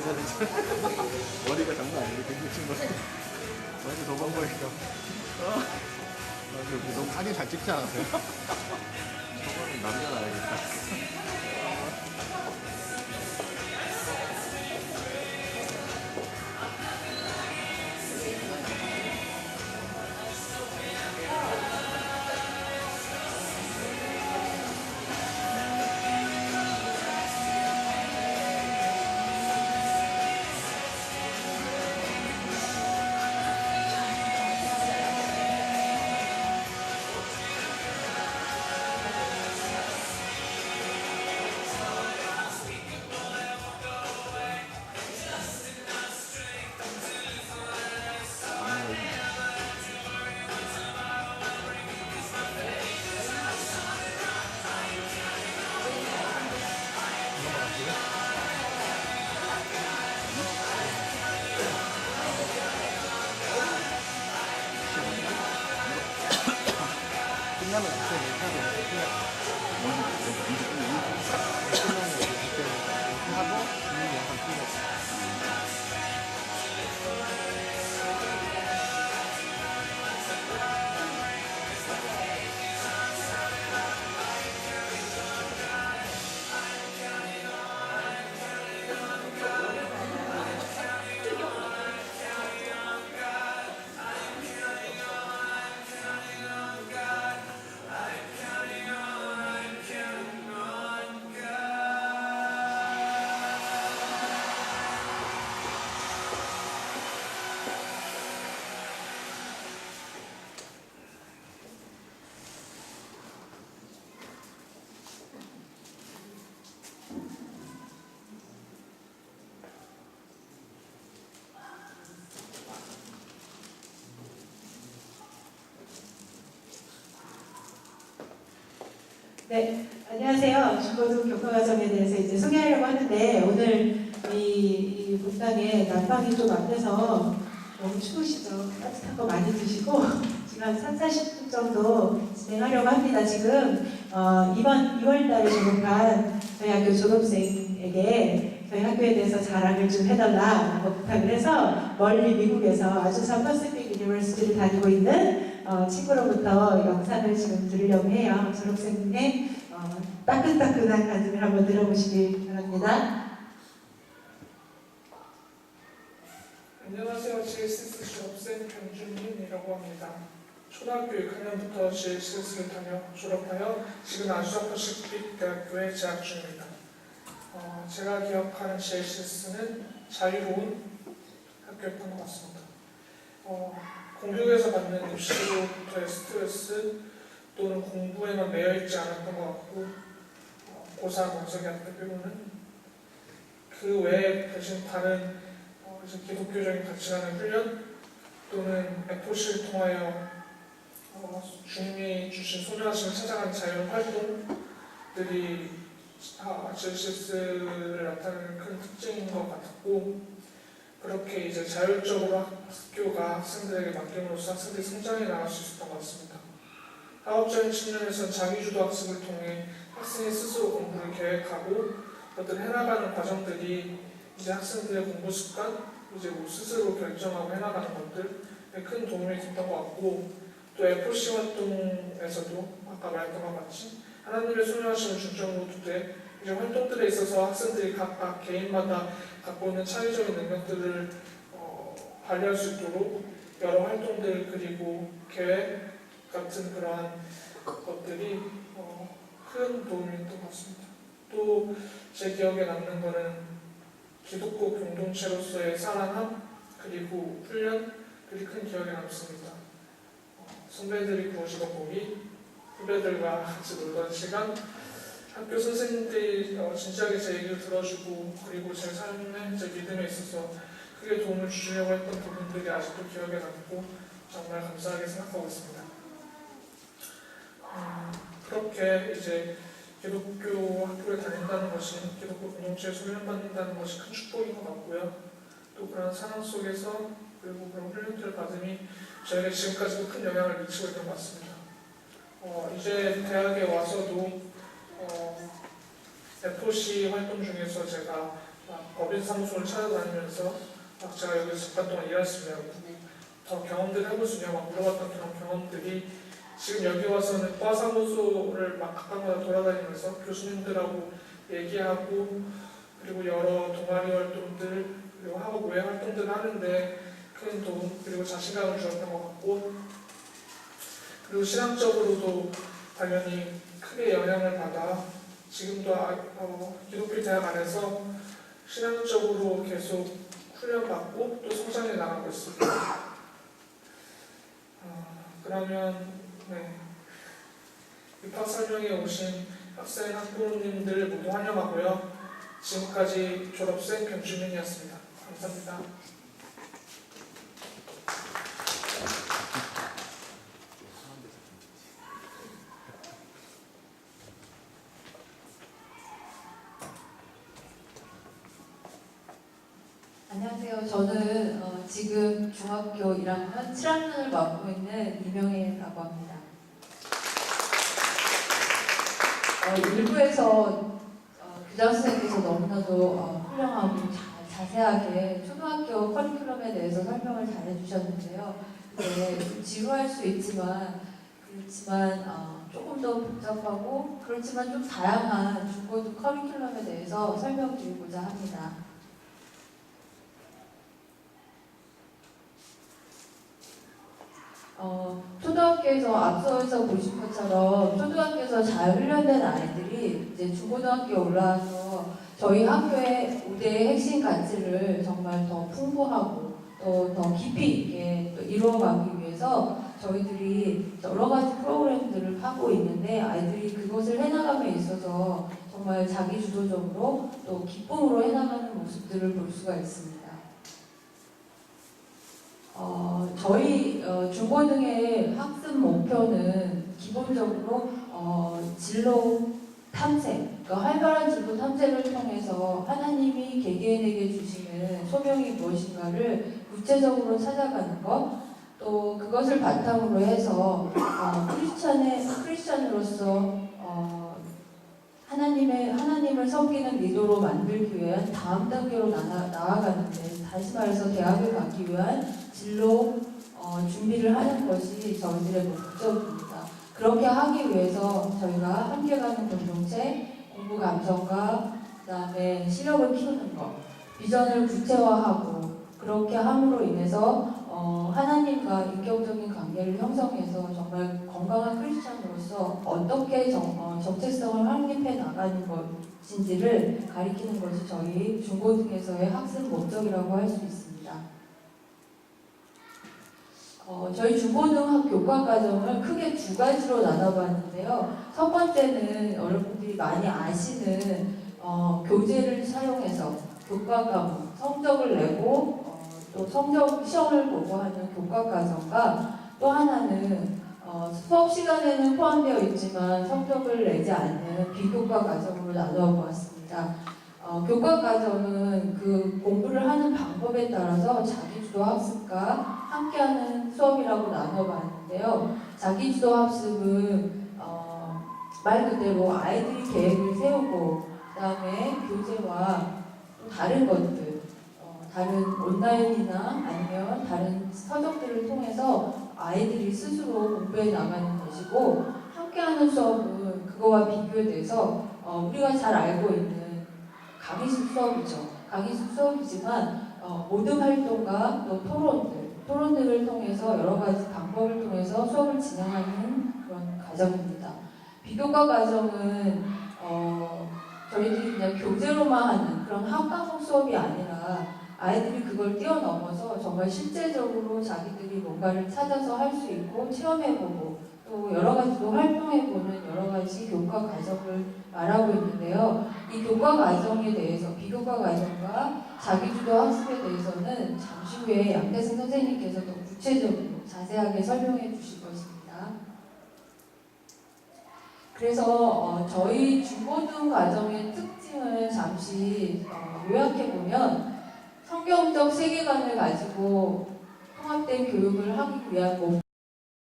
D: 사진 찍 머리가 장난 아니고 굉장히 거 완전 도망거리니까 맞아 너무 사진 잘 찍지 않았어요? 저거는 남자 나야겠다. 끝나면 그때 얘기하고 끝나면 그때 하고 분위기 약간 풀고
E: 네, 안녕하세요. 중고등 교과과정에 대해서 이제 소개하려고 하는데 오늘 이 문당에 난방이 좀 안 돼서 너무 추우시죠? 따뜻한 거 많이 드시고 지금 한 3, 40분 정도 진행하려고 합니다. 지금 이번 2월달에 졸업한 저희 학교 졸업생에게 저희 학교에 대해서 자랑을 좀 해달라고 부탁을 해서 멀리 미국에서 아주사 퍼시픽 유니버시티를 다니고 있는 친구로부터 영상을 지금 들으려고 해요. 졸업생의 따끈따끈한 간증을 한번 들어보시기 바랍니다.
F: 안녕하세요. GSS 졸업생 변준민이라고 합니다. 초등학교 6학년부터 GSS를 졸업하여 지금 아주사 퍼시픽 대학교에 재학 중입니다. 제가 기억하는 GSS는 자유로운 학교였던 것 같습니다. 공교육에서 받는 입시로부터의 스트레스 또는 공부에만 매여있지 않았던 것 같고 고3 원서기학교 빼고는 그 외에 대신 다른 기독교적인 가치관의 훈련 또는 FOC를 통하여 주님이 주신 소중하심을 찾아가는 자유로운 활동들이 GSS를 나타내는 큰 특징인 것 같았고 그렇게 이제 자율적으로 학교가 학생들에게 맡김으로써 학생들이 성장해 나갈 수 있었던 것 같습니다. 학업적인 측면에서는 자기주도 학습을 통해 학생이 스스로 공부를 계획하고 어떤 해나가는 과정들이 이제 학생들의 공부 습관, 이제 스스로 결정하고 해나가는 것들에 큰 도움이 됐던 것 같고 또 FOC 활동에서도 아까 말했던 것 같이 하나님의 소중하심을 중점으로 두되 이제 활동들에 있어서 학생들이 각각 개인마다 갖고 있는 차이적인 능력들을 발휘할 수 있도록 여러 활동들 그리고 계획 같은 그러한 것들이 큰 도움이 됐던 것 같습니다. 또 제 기억에 남는 거는 기독교 공동체로서의 살아남 그리고 훈련들이 큰 기억에 남습니다. 선배들이 구워주던 고기, 후배들과 같이 놀던 시간, 학교 선생님들이 진지하게 제 얘기를 들어주고 그리고 제 삶에, 제 믿음에 있어서 크게 도움을 주려고 했던 부분들이 아직도 기억에 남고 정말 감사하게 생각하고 있습니다. 그렇게 이제 기독교 학교를 다닌다는 것이 기독교 공동체에 훈련받는다는 것이 큰 축복인 것 같고요. 또 그런 상황 속에서 그리고 그런 훈련들을 받음이 저에게 지금까지도 큰 영향을 미치고 있는 것 같습니다. 이제 대학에 와서도 FOC 활동 중에서 제가 법인 사무소를 찾아다니면서 제가 여기서 잠깐 동안 일할 수 있냐고 더 경험들 해볼 수 있냐고 물어봤던 그런 경험들이 지금 여기 와서는 과 사무소를 막 각각마다 돌아다니면서 교수님들하고 얘기하고 그리고 여러 동아리 활동들 그리고 학업 외 활동들을 하는데 큰 도움 그리고 자신감을 주었던 것 같고 그리고 신학적으로도 당연히 크게 영향을 받아 지금도 기독교 대학 안에서 신학적으로 계속 훈련받고 또 성장해 나가고 있습니다. 그러면 입학 설명에 오신 학생 학부모님들 모두 환영하고요. 지금까지 졸업생 변주민이었습니다. 감사합니다.
G: 안녕하세요. 저는 지금 중학교 1학년 7학년을 맡고 있는 이명혜라고 합니다. 일부에서 교장 선생님께서 너무나도 훌륭하고 자세하게 초등학교 커리큘럼에 대해서 설명을 잘 해주셨는데요. 좀 지루할 수 있지만 그렇지만 조금 더 복잡하고 그렇지만 좀 다양한 중고등 커리큘럼에 대해서 설명드리고자 합니다. 초등학교에서 앞서서 보신 것처럼 초등학교에서 잘 훈련된 아이들이 이제 중고등학교에 올라와서 저희 학교의 5대의 핵심 가치를 정말 더 풍부하고 또 더 깊이 있게 또 이루어가기 위해서 저희들이 여러 가지 프로그램들을 하고 있는데 아이들이 그것을 해나감에 있어서 정말 자기주도적으로 또 기쁨으로 해나가는 모습들을 볼 수가 있습니다. 저희 중고등의 학습 목표는 기본적으로 진로 탐색, 그러니까 활발한 진로 탐색을 통해서 하나님이 개개인에게 주시는 소명이 무엇인가를 구체적으로 찾아가는 것, 또 그것을 바탕으로 해서 크리스찬으로서 하나님을 섬기는 리더로 만들기 위한 다음 단계로 나아가는데, 다시 말해서 대학을 가기 위한 진로 준비를 하는 것이 저희들의 목적입니다. 그렇게 하기 위해서 저희가 함께 가는 공동체, 공부 감성과 그다음에 실력을 키우는 것, 비전을 구체화하고 그렇게 함으로 인해서 하나님과 인격적인 관계를 형성해서 정말 건강한 크리스찬으로서 어떻게 정체성을 확립해 나가는 것인지를 가리키는 것이 저희 중고등에서의 학습 목적이라고 할 수 있습니다. 저희 중고등학 교과과정을 크게 두 가지로 나눠봤는데요. 첫 번째는 여러분들이 많이 아시는 교재를 사용해서 교과 과목, 성적을 내고 또 성적 시험을 보고 하는 교과 과정과 또 하나는 수업 시간에는 포함되어 있지만 성적을 내지 않는 비교과 과정으로 나누어 보았습니다. 교과 과정은 그 공부를 하는 방법에 따라서 자기주도 학습과 함께하는 수업이라고 나눠봤는데요. 자기주도 학습은 말 그대로 아이들이 계획을 세우고 그다음에 교재와 또 다른 것들, 다른 온라인이나 아니면 다른 서적들을 통해서 아이들이 스스로 공부해 나가는 것이고, 함께하는 수업은 그거와 비교돼서 우리가 잘 알고 있는 강의식 수업이죠. 강의식 수업이지만 모든 활동과 또 토론들을 통해서 여러 가지 방법을 통해서 수업을 진행하는 그런 과정입니다. 비교과 과정은 저희들이 그냥 교재로만 하는 그런 학과목 수업이 아니라 아이들이 그걸 뛰어넘어서 정말 실제적으로 자기들이 뭔가를 찾아서 할 수 있고 체험해보고 또 여러 가지 또 활동해보는 여러 가지 교과 과정을 말하고 있는데요. 이 교과 과정에 대해서 비교과 과정과 자기주도 학습에 대해서는 잠시 후에 양대승 선생님께서 더 구체적으로 자세하게 설명해 주실 것입니다. 그래서 저희 중고등 과정의 특징을 잠시 요약해보면 성경적 세계관을 가지고 통합된 교육을 하기 위한